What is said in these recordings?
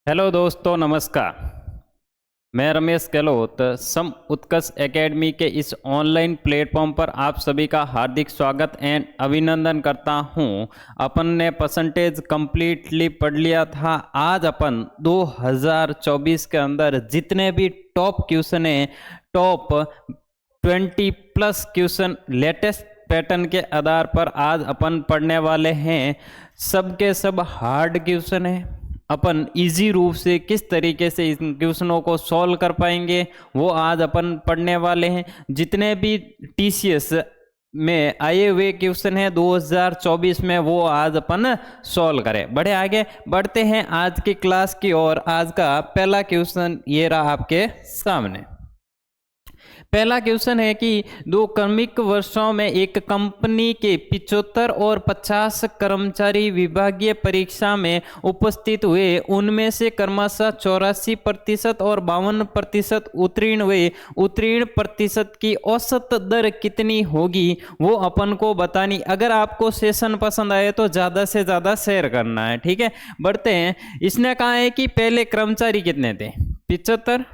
Hello दोस्तों, नमस्कार। मैं रमेश गहलोत सम उत्कर्ष एकेडमी के इस ऑनलाइन प्लेटफॉर्म पर आप सभी का हार्दिक स्वागत एंड अभिनंदन करता हूं। अपन ने परसेंटेज कंप्लीटली पढ़ लिया था। आज अपन 2024 के अंदर जितने भी टॉप क्वेश्चन है, top 20 plus question latest pattern के आधार पर आज अपन पढ़ने वाले हैं। सबके सब हार्ड क्वेश्चन है। अपन इजी रूप से किस तरीके से इन क्वेश्चनों को सॉल्व कर पाएंगे वो आज अपन पढ़ने वाले हैं। जितने भी टीसीएस में आए हुए क्वेश्चन हैं 2024 में, वो आज अपन सॉल्व करें। बड़े आगे बढ़ते हैं आज की क्लास की ओर। आज का पहला क्वेश्चन ये रहा आपके सामने। पहला क्वेश्चन है कि दो क्रमिक वर्षों में एक कंपनी के 75 और 50 कर्मचारी विभागीय परीक्षा में उपस्थित हुए। उनमें से क्रमशः 84% और 52% उत्तीर्ण हुए। उत्तीर्ण प्रतिशत की औसत दर कितनी होगी वो अपन को बतानी। अगर आपको सेशन पसंद आए तो ज़्यादा से ज़्यादा शेयर करना है, ठीक है। बढ़ते हैं। इसने कहा है कि पहले कर्मचारी कितने थे? 75।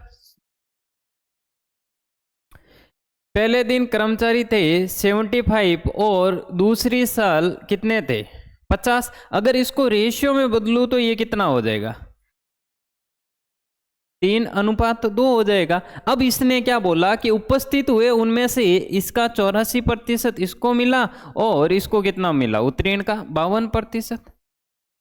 पहले दिन कर्मचारी थे 75 और दूसरी साल कितने थे? 50। अगर इसको रेशियो में बदलूं तो ये कितना हो जाएगा? 3:2 हो जाएगा। अब इसने क्या बोला कि उपस्थित हुए उनमें से इसका 84% इसको मिला और इसको कितना मिला? उत्तीर्ण का 52%।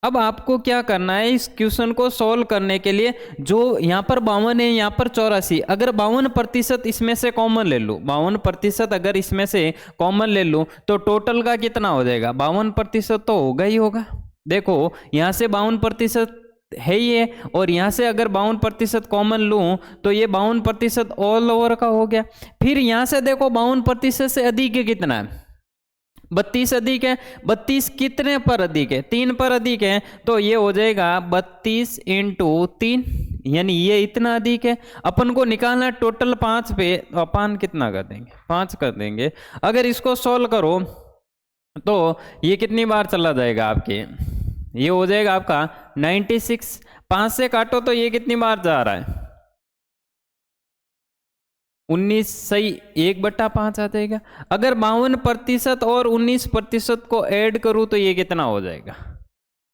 अब आपको क्या करना है, इस क्वेश्चन को सॉल्व करने के लिए जो यहाँ पर 52 है, यहाँ पर 84, अगर 52% इसमें से कॉमन ले लूँ, 52% अगर इसमें से कॉमन ले लूँ तो टोटल का कितना हो जाएगा? 52% तो होगा ही होगा। देखो यहाँ से 52% है ही है और यहाँ से अगर 52% कॉमन लूँ तो ये 52% ऑल ओवर का हो गया। फिर यहाँ से देखो 52% से अधिक है कितना है? 32 अधिक है। 32 कितने पर अधिक है? 3 पर अधिक है, तो ये हो जाएगा 32 × 3, यानी ये इतना अधिक है। अपन को निकालना टोटल 5 पे, तो अपन कितना कर देंगे? 5 कर देंगे। अगर इसको सॉल्व करो तो ये कितनी बार चला जाएगा आपके? ये हो जाएगा आपका 96। 5 से काटो तो ये कितनी बार जा रहा है? 19। सही, 1/5 आ जाएगा। अगर 52% और 19% को ऐड करूं तो ये कितना हो जाएगा?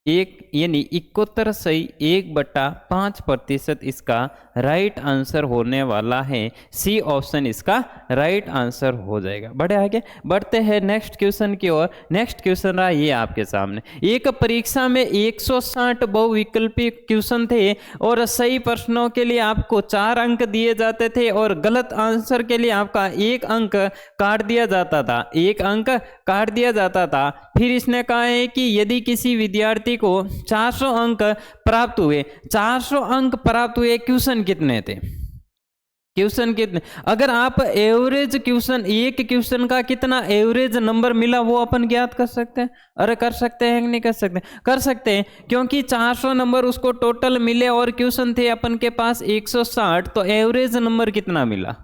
1, यानी 71। सही, 1/5% इसका राइट आंसर होने वाला है। सी ऑप्शन इसका राइट आंसर हो जाएगा। बड़े आगे बढ़ते हैं नेक्स्ट क्वेश्चन की ओर। नेक्स्ट क्वेश्चन रहा ये आपके सामने। एक परीक्षा में 160 बहुविकल्पी क्वेश्चन थे और सही प्रश्नों के लिए आपको 4 अंक दिए जाते थे और गलत आंसर के लिए आपका 1 अंक काट दिया जाता था। 1 अंक काट दिया जाता था। फिर इसने कहा है कि यदि किसी विद्यार्थी को 400 अंक प्राप्त हुए, 400 अंक प्राप्त हुए, क्वेश्चन कितने थे? क्वेश्चन कितने? अगर आप एवरेज क्वेश्चन, एक क्वेश्चन का कितना एवरेज नंबर मिला वो अपन ज्ञात कर सकते हैं। अरे कर सकते हैं कि नहीं कर सकते? कर सकते हैं, क्योंकि 400 नंबर उसको टोटल मिले और क्वेश्चन थे अपन के पास 160, तो एवरेज नंबर कितना मिला?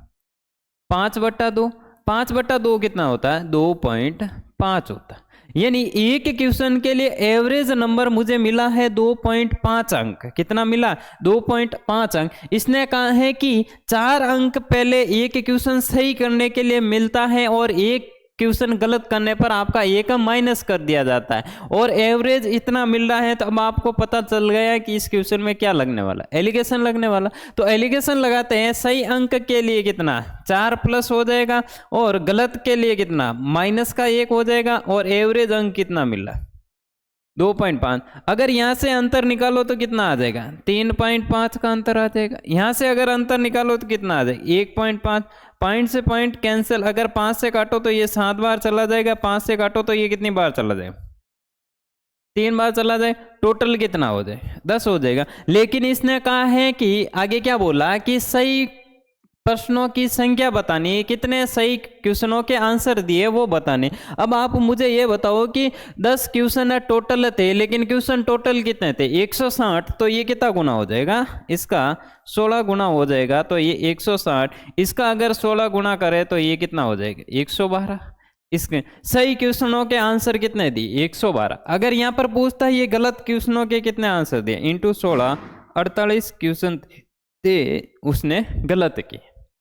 5/2। 5/2 कितना होता है? 2.5 होता है। यानी एक क्वेश्चन के लिए एवरेज नंबर मुझे मिला है 2.5 अंक। कितना मिला? 2.5 अंक। इसने कहा है कि 4 अंक पहले एक क्वेश्चन सही करने के लिए मिलता है और एक क्वेश्चन गलत करने पर आपका 1 माइनस कर दिया जाता है और एवरेज इतना मिल रहा है। तो अब आपको पता चल गया कि इस क्वेश्चन में क्या लगने वाला? एलिगेशन लगने वाला। तो एलिगेशन लगाते हैं। सही अंक के लिए कितना? 4 प्लस हो जाएगा और गलत के लिए कितना? माइनस का 1 हो जाएगा और एवरेज अंक कितना मिल रहा? 2.5। अगर यहाँ से अंतर निकालो तो कितना आ जाएगा? 3.5 का अंतर आ जाएगा। यहाँ से अगर अंतर निकालो तो कितना आ जाएगा? 1.5। पॉइंट से पॉइंट कैंसिल। अगर 5 से काटो तो ये 7 बार चला जाएगा। 5 से काटो तो ये कितनी बार चला जाएगा? 3 बार चला जाए। टोटल कितना हो जाए? 10 हो जाएगा। लेकिन इसने कहा है कि आगे क्या बोला कि सही प्रश्नों की संख्या बतानी है, कितने सही क्वेश्चनों के आंसर दिए वो बताने। अब आप मुझे ये बताओ कि 10 क्वेश्चन टोटल थे, लेकिन क्वेश्चन टोटल कितने थे? 160। तो ये कितना गुना हो जाएगा? इसका 16 गुना हो जाएगा। तो ये 160, इसका अगर 16 गुना करे तो ये कितना हो जाएगा? 112। इसके सही क्वेश्चनों के आंसर कितने दिए? 112। अगर यहाँ पर पूछता है ये गलत क्वेश्चनों के कितने आंसर दिए, इंटू 16, 48 क्वेश्चन थे उसने गलत किए।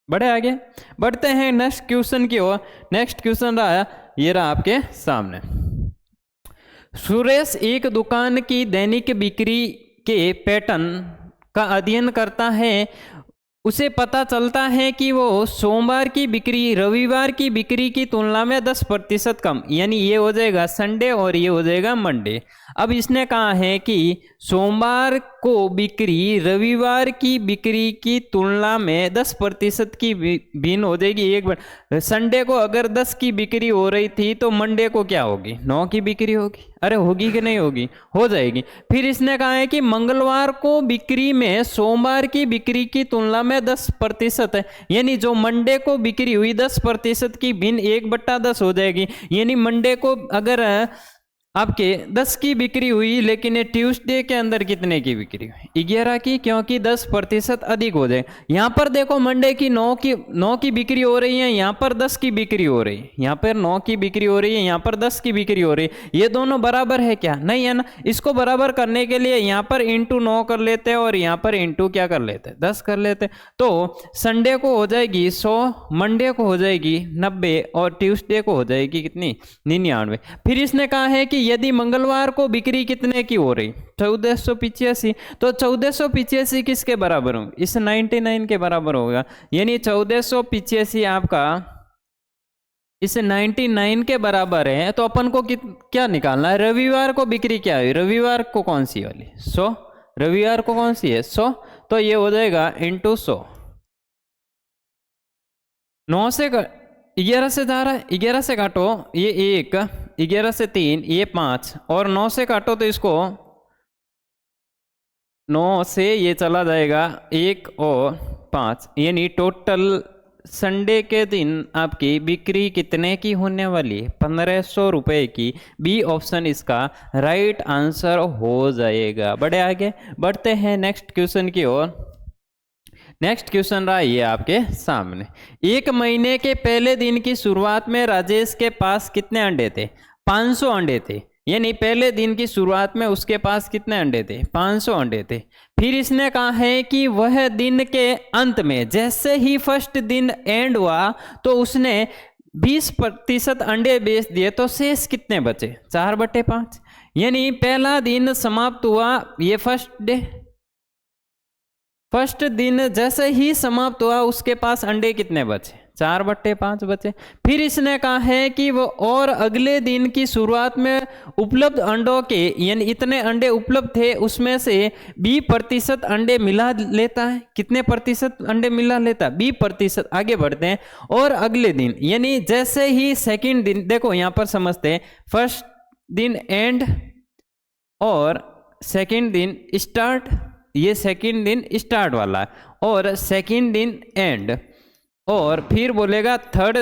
बढ़े आगे, बढ़ते हैं नेक्स्ट क्वेश्चन की ओर। नेक्स्ट क्वेश्चन रहा, ये रहा आपके सामने। सुरेश एक दुकान की दैनिक बिक्री के पैटर्न का अध्ययन करता है। उसे पता चलता है कि वो सोमवार की बिक्री रविवार की बिक्री की तुलना में 10% कम, यानी ये हो जाएगा संडे और ये हो जाएगा मंडे। अब इसने कहा है कि सोमवार को बिक्री रविवार की बिक्री की तुलना में 10% की भिन्न हो जाएगी। एक बार संडे को अगर 10 की बिक्री हो रही थी तो मंडे को क्या होगी, 9 की बिक्री होगी। अरे होगी कि नहीं होगी, हो जाएगी। फिर इसने कहा है कि मंगलवार को बिक्री में सोमवार की बिक्री की तुलना में 10% है, यानी जो मंडे को बिक्री हुई 10% की भिन्न 1/10 हो जाएगी। यानी मंडे को अगर आपके 10 की बिक्री हुई, लेकिन ये ट्यूसडे के अंदर कितने की बिक्री हुई, 11 की, क्योंकि 10% अधिक हो जाए। यहाँ पर देखो मंडे की 9 की बिक्री हो रही है, यहाँ पर 10 की बिक्री हो रही है, यहाँ पर 9 की बिक्री हो रही है, यहाँ पर 10 की बिक्री हो रही है। ये दोनों बराबर है क्या, नहीं है ना। इसको बराबर करने के लिए यहाँ पर इंटू 9 कर लेते हैं और यहाँ पर इंटू क्या कर लेते हैं, 10 कर लेते हैं। तो संडे को हो जाएगी 100, मंडे को हो जाएगी 90 और ट्यूसडे को हो जाएगी कितनी, 99। फिर इसने कहा है कि यदि मंगलवार को बिक्री कितने की हो रही, 1485, तो 1485 किसके बराबर होगा, इस 99 के बराबर होगा। यानी 1485 आपका इस 99 के बराबर है। तो अपन को क्या निकालना है, रविवार को बिक्री क्या है, रविवार को कौन सी वाली 100, रविवार को कौन सी है 100, तो ये हो जाएगा इंटू 100। 9 से 11 से जा रहा है, 11 से काटो ये 1, 11 से 3 ये 5 और 9 से काटो तो इसको 9 से ये चला जाएगा 1 और 5, यानी टोटल संडे के दिन आपकी बिक्री कितने की होने वाली है, 1500 रुपये की। बी ऑप्शन इसका राइट आंसर हो जाएगा। बढ़े आगे, बढ़ते हैं नेक्स्ट क्वेश्चन की ओर। नेक्स्ट क्वेश्चन रहा ये आपके सामने। एक महीने के पहले दिन की शुरुआत में राजेश के पास कितने अंडे थे, 500 अंडे थे। यानी पहले दिन की शुरुआत में उसके पास कितने अंडे थे, 500 अंडे थे। फिर इसने कहा है कि वह दिन के अंत में जैसे ही फर्स्ट दिन एंड हुआ तो उसने 20% अंडे बेच दिए, तो शेष कितने बचे, 4/5। यानी पहला दिन समाप्त हुआ, ये फर्स्ट दिन जैसे ही समाप्त हुआ उसके पास अंडे कितने बचे, 4/5 बचे। फिर इसने कहा है कि वो और अगले दिन की शुरुआत में उपलब्ध अंडों के, यानी इतने अंडे उपलब्ध थे उसमें से 20% अंडे मिला लेता है। कितने प्रतिशत अंडे मिला लेता है, 20%। आगे बढ़ते हैं। और अगले दिन, यानी जैसे ही सेकंड दिन, देखो यहाँ पर समझते हैं, फर्स्ट दिन एंड और सेकंड दिन स्टार्ट, ये सेकंड दिन स्टार्ट वाला है और सेकंड दिन एंड, और फिर बोलेगा थर्ड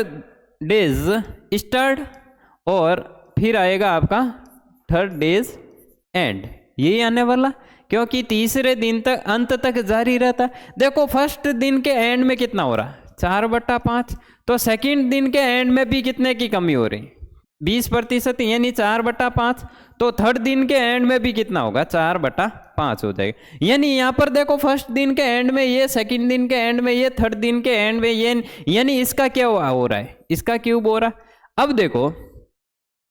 डेज स्टार्ट और फिर आएगा आपका थर्ड डेज एंड, यही आने वाला, क्योंकि तीसरे दिन तक अंत तक जारी रहता है। देखो फर्स्ट दिन के एंड में कितना हो रहा है, 4/5, तो सेकंड दिन के एंड में भी कितने की कमी हो रही, 20%, यानी 4/5। तो थर्ड दिन के एंड में भी कितना होगा, 4/5 हो जाएगा। यानी यहाँ पर देखो फर्स्ट दिन के एंड में ये, सेकंड दिन के एंड में ये, थर्ड दिन के एंड में ये, यानी इसका क्या हो रहा है, इसका क्यूब हो रहा है। अब देखो,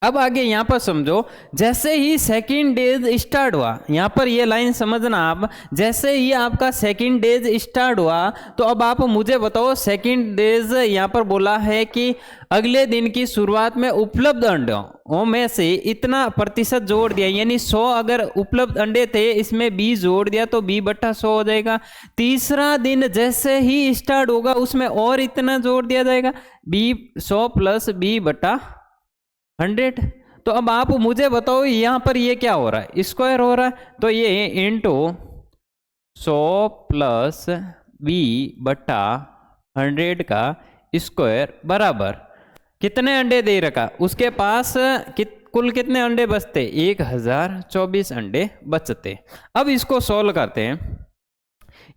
अब आगे यहाँ पर समझो, जैसे ही सेकंड डेज स्टार्ट हुआ, यहाँ पर ये लाइन समझना आप, जैसे ही आपका सेकंड डेज स्टार्ट हुआ तो अब आप मुझे बताओ, सेकंड डेज यहाँ पर बोला है कि अगले दिन की शुरुआत में उपलब्ध अंडों में से इतना प्रतिशत जोड़ दिया, यानी 100 अगर उपलब्ध अंडे थे, इसमें 20 जोड़ दिया तो 20/100 हो जाएगा। तीसरा दिन जैसे ही स्टार्ट होगा उसमें और इतना जोड़ दिया जाएगा, 100 + 20/100। तो अब आप मुझे बताओ यहाँ पर ये क्या हो रहा है, स्क्वायर हो रहा है, तो ये इंटू 100 + 20/100 का स्क्वायर बराबर कितने अंडे दे रखा, उसके पास कुल कितने अंडे बचते, 1024 अंडे बचते। अब इसको सॉल्व करते हैं,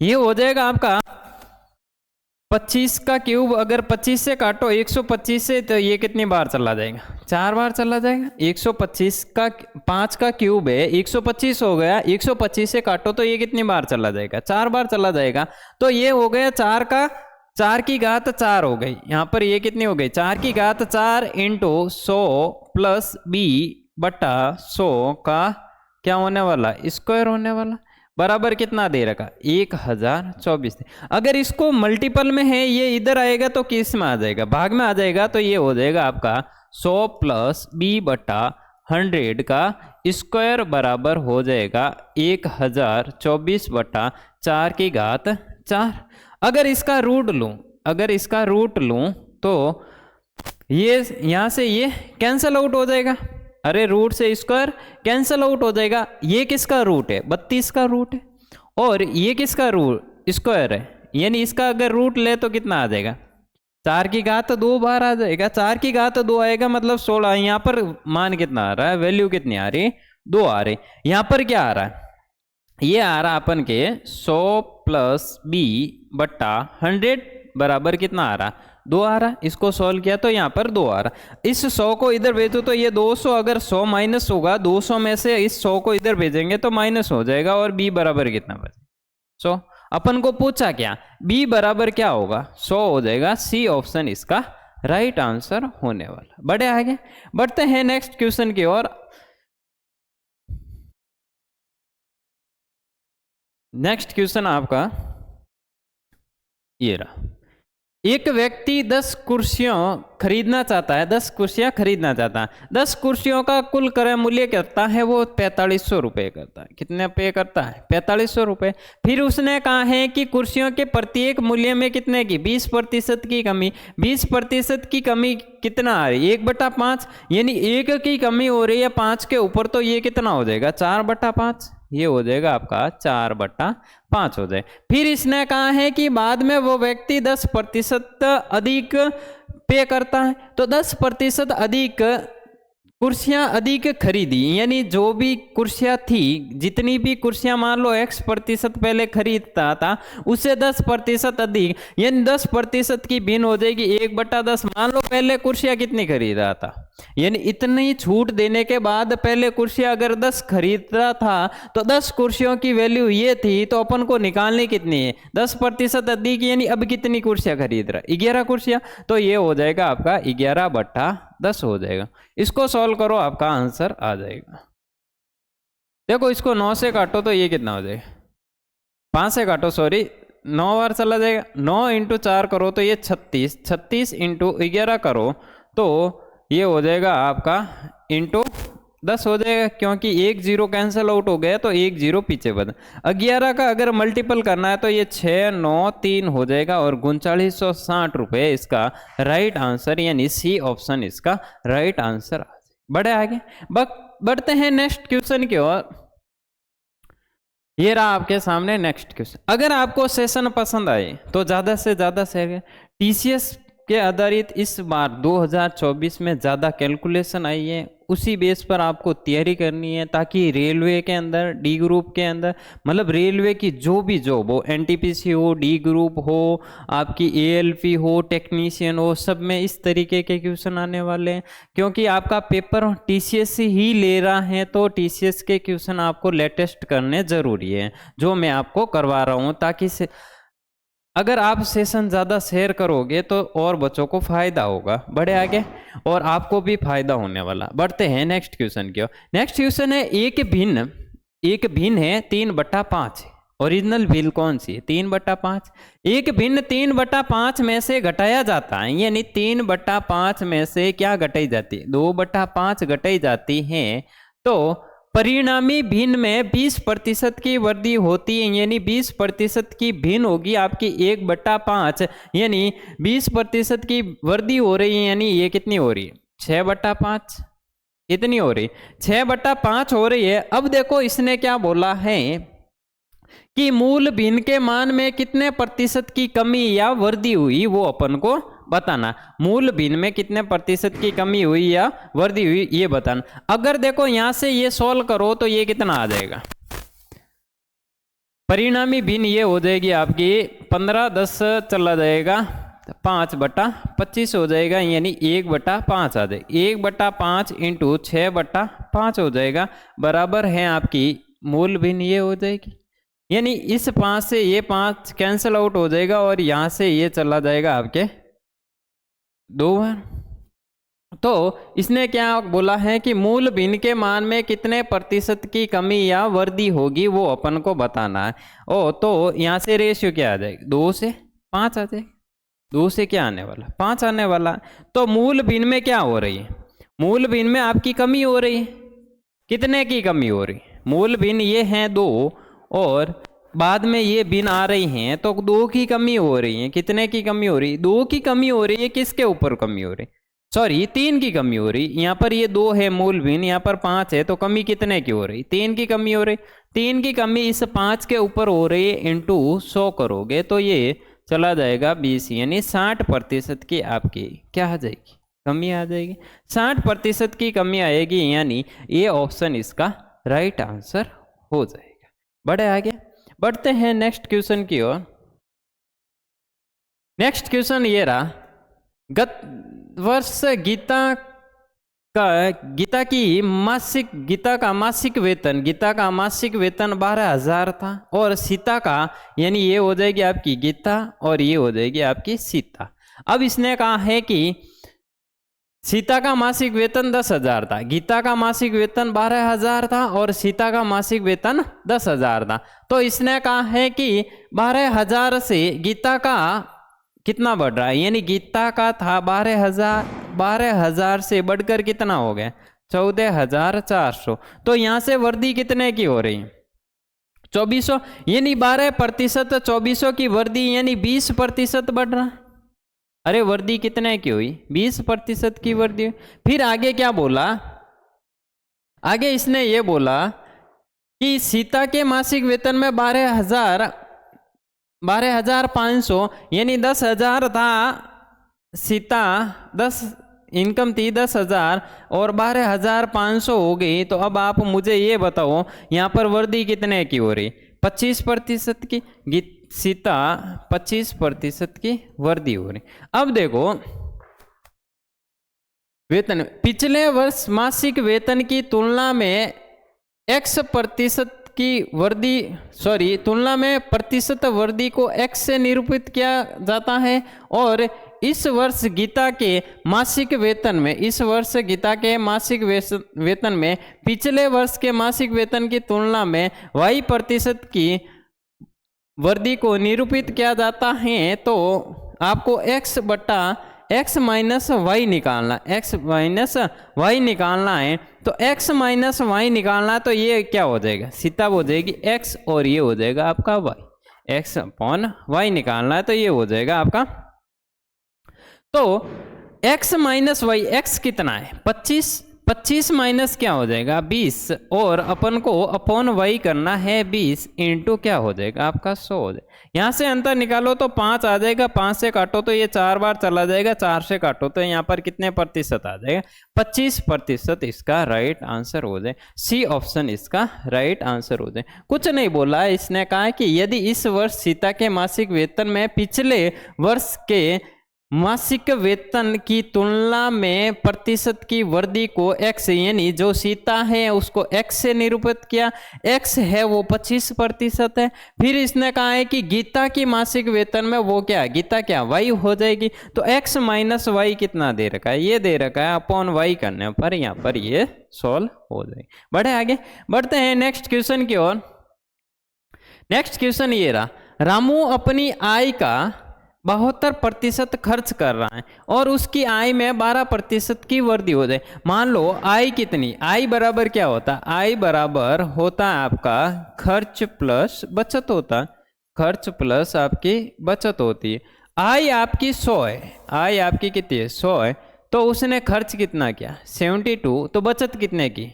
ये हो जाएगा आपका 25 का क्यूब अगर 25 से काटो 125 से, तो ये कितनी बार चला जाएगा? 4 बार चला जाएगा। 125 का 5 का क्यूब है, 125 हो गया, 125 से काटो तो ये कितनी बार चला जाएगा? 4 बार चला जाएगा। तो ये हो गया 4 की घात 4 हो गई। यहाँ पर ये कितनी हो गई? 4 की घात 4 इंटू 100 प्लस b बटा 100 का क्या होने वाला? स्क्वायर होने वाला, बराबर कितना दे रखा? 1024। अगर इसको मल्टीपल में है, ये इधर आएगा तो किस में आ जाएगा? भाग में आ जाएगा। तो ये हो जाएगा आपका 100 प्लस b बटा 100 का स्क्वायर बराबर हो जाएगा 1024 बटा 4 की घात 4। अगर इसका रूट लूं तो ये यहाँ से ये कैंसल आउट हो जाएगा। अरे रूट से स्क्वायर कैंसल आउट हो जाएगा। ये किसका रूट है? 32 का रूट है। और ये किसका रूट? स्क्वायर है। यानी इसका अगर रूट ले तो कितना आ जाएगा? 4 की घात 2 बार आ जाएगा। 4 की घात 2 आएगा मतलब 16। यहाँ पर मान कितना आ रहा है? वैल्यू कितनी आ रही है? 2 आ रही। यहाँ पर क्या आ रहा है? ये आ रहा अपन के 100 प्लस b बटा 100 बराबर कितना आ रहा? 2 आ रहा। इसको सॉल्व किया तो यहाँ पर 2 आ रहा। इस 100 को इधर भेजो तो ये 200, अगर 100 माइनस होगा 200 में से इस 100 को इधर भेजेंगे तो माइनस हो जाएगा। और b बराबर कितना बचेगा? 100। अपन को पूछा क्या? b बराबर क्या होगा? 100 हो जाएगा। सी ऑप्शन इसका राइट आंसर होने वाला। बढ़े आगे, बढ़ते हैं नेक्स्ट क्वेश्चन की ओर। नेक्स्ट क्वेश्चन आपका ये रहा। एक व्यक्ति 10 कुर्सियां खरीदना चाहता है। 10 कुर्सियां खरीदना चाहता है। 10 कुर्सियों का कुल क्रय मूल्य करता है वो 4500 रुपये करता है। कितने पे करता है? 4500 रुपये। फिर उसने कहा है कि कुर्सियों के प्रत्येक मूल्य में कितने की? 20% की कमी। 20% की कमी कितना आ रही है? 1/5। यानी 1 की कमी हो रही है 5 के ऊपर, तो ये कितना हो जाएगा? 4/5। ये हो जाएगा आपका 4/5 हो जाए। फिर इसने कहा है कि बाद में वो व्यक्ति 10% अधिक पे करता है। तो 10% अधिक कुर्सियां अधिक खरीदी, यानी जो भी कुर्सियां थी, जितनी भी कुर्सियां मान लो x% पहले खरीदता था, उससे 10% अधिक, यानी 10% की भिन्न हो जाएगी 1/10। मान लो पहले कुर्सियां कितनी खरीदा था, यानी इतनी छूट देने के बाद पहले कुर्सियां अगर 10 खरीदता था तो 10 कुर्सियों की वैल्यू ये थी, तो अपन को निकालनी कितनी है? 10% अधिक, यानी अब कितनी कुर्सियां खरीद रहा? 11 कुर्सियां। तो ये हो जाएगा आपका 11/10 हो जाएगा। इसको सॉल्व करो, आपका आंसर आ जाएगा। देखो इसको 9 से काटो तो ये कितना हो जाएगा? 5 से काटो, सॉरी 9 बार चला जाएगा। 9 × 4 करो तो ये 36। 36 × 11 करो तो ये हो जाएगा आपका इंटू 10 हो जाएगा, क्योंकि 1 0 कैंसिल आउट हो गया तो 1 0 पीछे बना। 11 का अगर मल्टीपल करना है तो ये 6 9 3 हो जाएगा और 3960 रुपये इसका राइट आंसर, यानी सी ऑप्शन इसका राइट आंसर आ जाए। बढ़े आगे, बढ़ते हैं नेक्स्ट क्वेश्चन की ओर। ये रहा आपके सामने नेक्स्ट क्वेश्चन। अगर आपको सेशन पसंद आए तो ज्यादा से ज्यादा शेयर। टीसीएस के आधारित इस बार 2024 में ज़्यादा कैलकुलेशन आई है, उसी बेस पर आपको तैयारी करनी है, ताकि रेलवे के अंदर डी ग्रुप के अंदर, मतलब रेलवे की जो भी जॉब हो, एनटीपीसी हो, डी ग्रुप हो, आपकी एएलपी हो, टेक्नीशियन हो, सब में इस तरीके के क्वेश्चन आने वाले हैं। क्योंकि आपका पेपर टीसीएस ही ले रहा है तो टीसीएस के क्वेश्चन आपको लेटेस्ट करने ज़रूरी है, जो मैं आपको करवा रहा हूँ, ताकि अगर आप सेशन ज़्यादा शेयर करोगे तो और बच्चों को फायदा होगा। बढ़े आगे, और आपको भी फायदा होने वाला। बढ़ते हैं नेक्स्ट क्वेश्चन की ओर। नेक्स्ट क्वेश्चन है एक भिन्न है 3/5। ओरिजिनल भिन्न कौन सी है? 3/5। एक भिन्न 3/5 में से घटाया जाता है, यानी 3/5 में से क्या घटाई जाती है? 2/5 घटाई जाती है। तो परिणामी भिन्न में 20% की वृद्धि होती है, यानी 20% की भिन्न होगी आपकी 1/5, यानी 20% की वृद्धि हो रही है, यानी ये कितनी हो रही है? 6/5 इतनी हो रही, 6/5 हो रही है। अब देखो इसने क्या बोला है कि मूल भिन्न के मान में कितने प्रतिशत की कमी या वृद्धि हुई, वो अपन को बताना। मूल भिन्न में कितने प्रतिशत की कमी हुई या वृद्धि हुई, ये बताना। अगर देखो यहां से ये सॉल्व करो तो ये कितना आ जाएगा? परिणामी भिन्न ये हो जाएगी आपकी 15-10 चला जाएगा 5/25 हो जाएगा, यानी 1/5 आ जाएगा। 1/5 इंटू 6/5 हो जाएगा, बराबर है आपकी मूल भिन्न ये हो जाएगी। यानी इस 5 से ये 5 कैंसिल आउट हो जाएगा और यहाँ से ये चला जाएगा आपके 2 बार। तो इसने क्या बोला है कि मूल भिन्न के मान में कितने प्रतिशत की कमी या वृद्धि होगी वो अपन को बताना है। तो यहाँ से रेशियो क्या आ जाएगा, 2 से 5 आ जाएगा। 2 से क्या आने वाला, 5 आने वाला। तो मूल भिन्न में क्या हो रही है, मूल भिन्न में आपकी कमी हो रही है। कितने की कमी हो रही है, मूल भिन्न ये है 2 और बाद में ये भिन्न आ रही हैं, तो 2 की कमी हो रही है। कितने की कमी हो रही है, 2 की कमी हो रही है। किसके ऊपर कमी हो रही है, सॉरी 3 की कमी हो रही। यहाँ पर ये 2 है मूल भिन्न, यहाँ पर 5 है, तो कमी कितने की हो रही, 3 की कमी हो रही। 3 की कमी इस 5 के ऊपर हो रही है, इंटू 100 करोगे तो ये चला जाएगा 20, यानी 60% की आपकी क्या आ जाएगी, कमी आ जाएगी। 60% की कमी आएगी, यानी ये ऑप्शन इसका राइट आंसर हो जाएगा। बढ़े आगे, बढ़ते हैं नेक्स्ट क्वेश्चन की ओर। नेक्स्ट क्वेश्चन ये रहा, गत वर्ष गीता का मासिक वेतन 12,000 था और सीता का, यानी ये हो जाएगी आपकी गीता और ये हो जाएगी आपकी सीता। अब इसने कहा है कि सीता का मासिक वेतन 10,000 था, गीता का मासिक वेतन 12,000 था और सीता का मासिक वेतन 10,000 था। तो इसने कहा है कि 12,000 से गीता का कितना बढ़ रहा है, यानी गीता का था 12,000 से बढ़कर कितना हो गया 14,400। तो यहाँ से वृद्धि कितने की हो रही है, 2400, यानी 12% 2400 की वृद्धि, यानी 20% बढ़ रहा है। अरे वृद्धि कितने की हुई, 20% की वृद्धि। फिर आगे क्या बोला, आगे इसने ये बोला कि सीता के मासिक वेतन में 12,500, यानी 10,000 था, सीता 10 इनकम थी 10,000 और 12,500 हो गई। तो अब आप मुझे ये बताओ यहाँ पर वृद्धि कितने की हो रही, 25% की, सीता 25% की वृद्धि हो रही। अब देखो वेतन, पिछले वर्ष मासिक वेतन की तुलना में X% की वृद्धि, सॉरी तुलना में प्रतिशत वृद्धि को X से निरूपित किया जाता है और इस वर्ष गीता के मासिक वेतन में, इस वर्ष गीता के मासिक वेतन में पिछले वर्ष के मासिक वेतन की तुलना में Y% की वृद्धि को निरूपित किया जाता है। तो आपको X माइनस वाई निकालना, X माइनस वाई निकालना है। तो X माइनस वाई निकालना है, तो ये क्या हो जाएगा, सीता हो जाएगी X और ये हो जाएगा आपका Y। X अपॉन वाई निकालना है, तो ये हो जाएगा आपका, तो X माइनस वाई, X कितना है 25 माइनस क्या हो जाएगा 20 और अपन को अपॉन वाई करना है 20 इंटू क्या हो जाएगा आपका 100 हो जाएगा। यहाँ से अंतर निकालो तो 5 आ जाएगा, 5 से काटो तो ये 4 बार चला जाएगा, 4 से काटो तो यहाँ पर कितने प्रतिशत आ जाएगा 25% इसका राइट आंसर हो जाए। सी ऑप्शन इसका राइट आंसर हो जाए। कुछ नहीं बोला, इसने कहा कि यदि इस वर्ष सीता के मासिक वेतन में पिछले वर्ष के मासिक वेतन की तुलना में प्रतिशत की वृद्धि को X, यानी जो सीता है उसको X से निरूपित किया, X है वो 25% है। फिर इसने कहा है कि गीता की मासिक वेतन में वो क्या, गीता क्या Y हो जाएगी। तो X माइनस वाई कितना दे रखा है, ये दे रखा है, अपॉन Y करने पर यहाँ पर ये सॉल्व हो जाएगी। बढ़े आगे, बढ़ते हैं नेक्स्ट क्वेश्चन की ओर। नेक्स्ट क्वेश्चन ये रहा, रामू अपनी आय का 72% खर्च कर रहा है और उसकी आय में 12% की वृद्धि हो जाए। मान लो आय कितनी, आय बराबर क्या होता है, आय बराबर होता है आपका खर्च प्लस बचत होता है, खर्च प्लस आपकी बचत होती है। आय आपकी 100 है, आय आपकी कितनी है 100 है, तो उसने खर्च कितना किया 72, तो बचत कितने की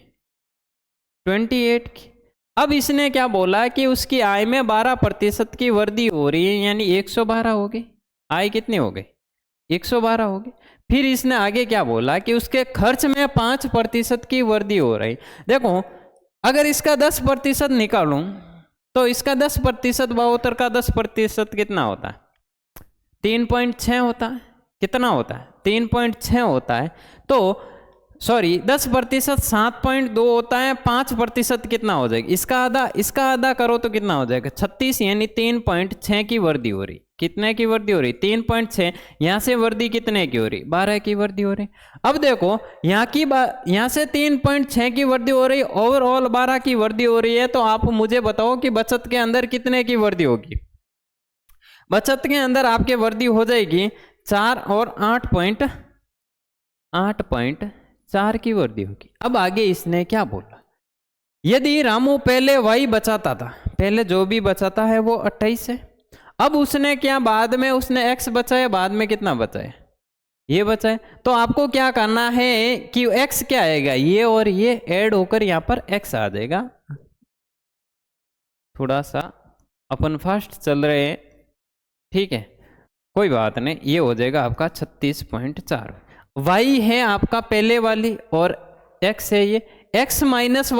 28 की। अब इसने क्या बोला कि उसकी आय में 12% की वृद्धि हो रही है, यानी 112 हो गई, आय कितनी हो गई 112 हो गई। फिर इसने आगे क्या बोला कि उसके खर्च में 5% की वृद्धि हो रही। देखो अगर इसका 10% निकालूं तो इसका 10%, 72 का 10% कितना होता है? 3.6 होता है। कितना होता है? 3.6 होता है। तो सॉरी 10% 7.2 होता है। 5% कितना हो जाएगा? इसका आधा करो तो कितना हो जाएगा? 36, यानी 3.6 की वृद्धि हो रही। कितने की वृद्धि हो रही? 3.6। यहाँ से वृद्धि कितने की हो रही? 12 की वृद्धि हो रही। अब देखो यहाँ से 3.6 की वृद्धि हो रही, ओवरऑल 12 की वृद्धि हो रही है। तो आप मुझे बताओ कि बचत के अंदर कितने की वृद्धि होगी? बचत के अंदर आपके वृद्धि हो जाएगी 4 और 8.4 की वृद्धि होगी। अब आगे इसने क्या बोला? यदि रामू पहले y बचाता था, पहले जो भी बचाता है वो 28 है। अब उसने क्या बाद में उसने x बचाया, बाद में कितना बचाया? ये बचाए। तो आपको क्या करना है कि x क्या आएगा? ये और ये ऐड होकर यहाँ पर x आ जाएगा। थोड़ा सा अपन फास्ट चल रहे हैं, ठीक है, कोई बात नहीं। ये हो जाएगा आपका 36.4। y है आपका पहले वाली और x है ये। x माइनस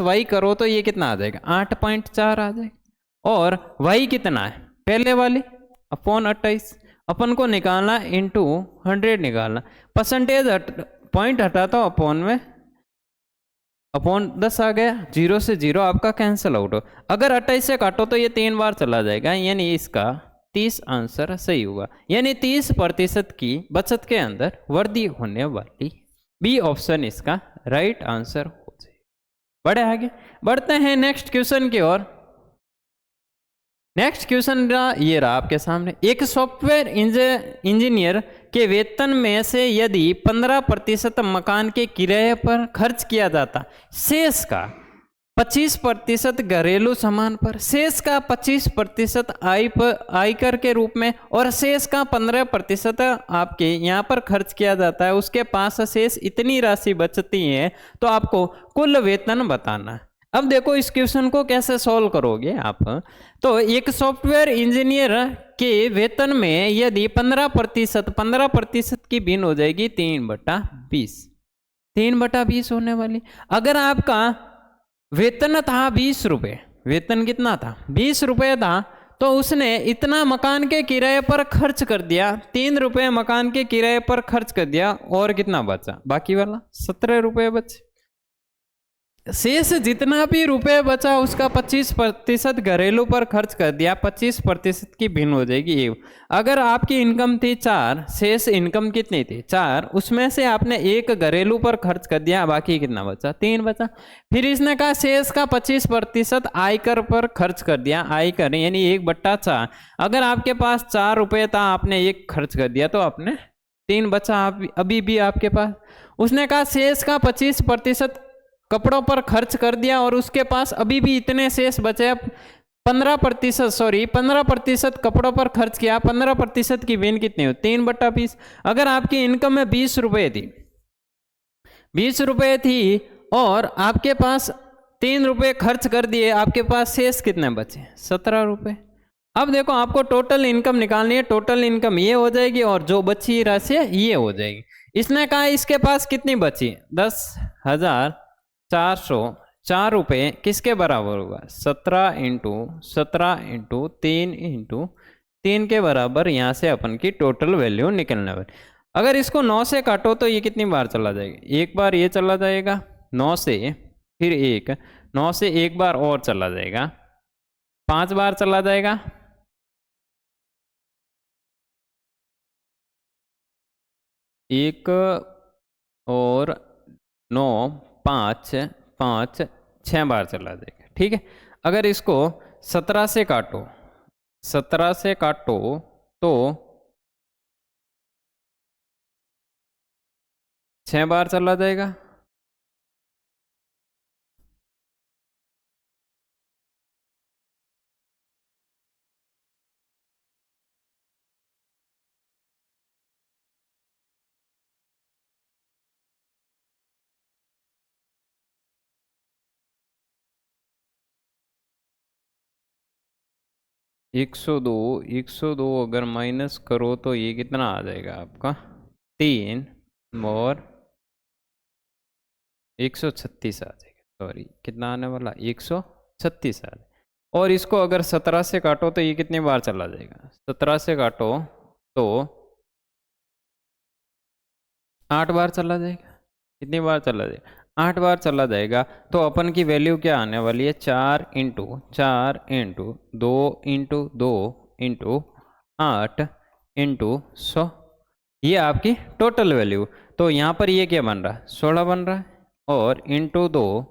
वाई करो तो ये कितना आ जाएगा? 8.4 आ जाएगा। और y कितना है? पहले वाली अपॉन 28। अपन को निकालना इंटू 100 निकालना। परसेंटेज पॉइंट हटाता हूँ, अपॉन में अपॉन 10 आ गया। 0 से 0 आपका कैंसिल आउट हो। अगर 28 से काटो तो ये 3 बार चला जाएगा, यानी इसका 30 आंसर सही हुआ। यानी 30% की बचत के अंदर वृद्धि होने वाली। बी ऑप्शन इसका राइट आंसर हो जाए। बढ़े आगे, बढ़ते हैं नेक्स्ट क्वेश्चन की ओर। नेक्स्ट क्वेश्चन ये रहा आपके सामने। एक सॉफ्टवेयर इंजीनियर के वेतन में से यदि 15% मकान के किराए पर खर्च किया जाता, शेष का 25% घरेलू सामान पर, शेष का 25% आयकर के रूप में, और शेष का 15% आपके यहाँ पर खर्च किया जाता है, उसके पास शेष इतनी राशि बचती है, तो आपको कुल वेतन बताना है। अब देखो इस क्वेश्चन को कैसे सॉल्व करोगे आप। तो एक सॉफ्टवेयर इंजीनियर के वेतन में यदि 15% की भिन्न हो जाएगी 3/20, 3/20 होने वाली। अगर आपका वेतन था 20 रुपये, वेतन कितना था? 20 रुपये था, तो उसने इतना मकान के किराए पर खर्च कर दिया, 3 रुपये मकान के किराए पर खर्च कर दिया, और कितना बचा? बाकी वाला 17 रुपये बचे। शेष जितना भी रुपए बचा उसका 25% घरेलू पर खर्च कर दिया, 25% की भिन्न हो जाएगी। अगर आपकी इनकम थी 4, शेष इनकम कितनी थी? 4, उसमें से आपने 1 घरेलू पर खर्च कर दिया, बाकी कितना बचा? 3 बचा। फिर इसने कहा शेष का 25% आयकर पर खर्च कर दिया, आयकर यानी 1/4। अगर आपके पास 4 रुपये था, आपने 1 खर्च कर दिया, तो आपने 3 बचा अभी भी आपके पास। उसने कहा शेष का 25% कपड़ों पर खर्च कर दिया, और उसके पास अभी भी इतने शेष बचे। 15% कपड़ों पर खर्च किया, 15% की भिन्न कितनी हो? 3/20। अगर आपकी इनकम में 20 रुपये थी, 20 रुपये थी, और आपके पास 3 रुपये खर्च कर दिए, आपके पास शेष कितने बचे? 17 रुपये। अब देखो आपको टोटल इनकम निकालनी है। टोटल इनकम ये हो जाएगी, और जो बची राशि है ये हो जाएगी। इसने कहा इसके पास कितनी बची? 10,404 रुपये किसके बराबर होगा? 17 × 3 के बराबर। यहाँ से अपन की टोटल वैल्यू निकलने वाली। अगर इसको 9 से काटो तो ये कितनी बार चला जाएगा? 1 बार ये चला जाएगा 9 से, फिर 9 से 1 बार और चला जाएगा, 5 बार चला जाएगा, 1 और 9, 5, 6 बार चला जाएगा। ठीक है। अगर इसको 17 से काटो, 17 से काटो तो 6 बार चला जाएगा। एक सौ दो अगर माइनस करो तो ये कितना आ जाएगा आपका? 3 और 136 आ जाएगा। सॉरी, कितना आने वाला? 136 आ जाएगा। और इसको अगर 17 से काटो तो ये कितनी बार चला जाएगा? 17 से काटो तो 8 बार चला जाएगा। कितनी बार चला जाएगा? 8 बार चला जाएगा। तो अपन की वैल्यू क्या आने वाली है? 4 into 4 into 2 into 2 into 8 into 100, ये आपकी टोटल वैल्यू। तो यहाँ पर ये क्या बन रहा है? 16 बन रहा है, और इंटू 2,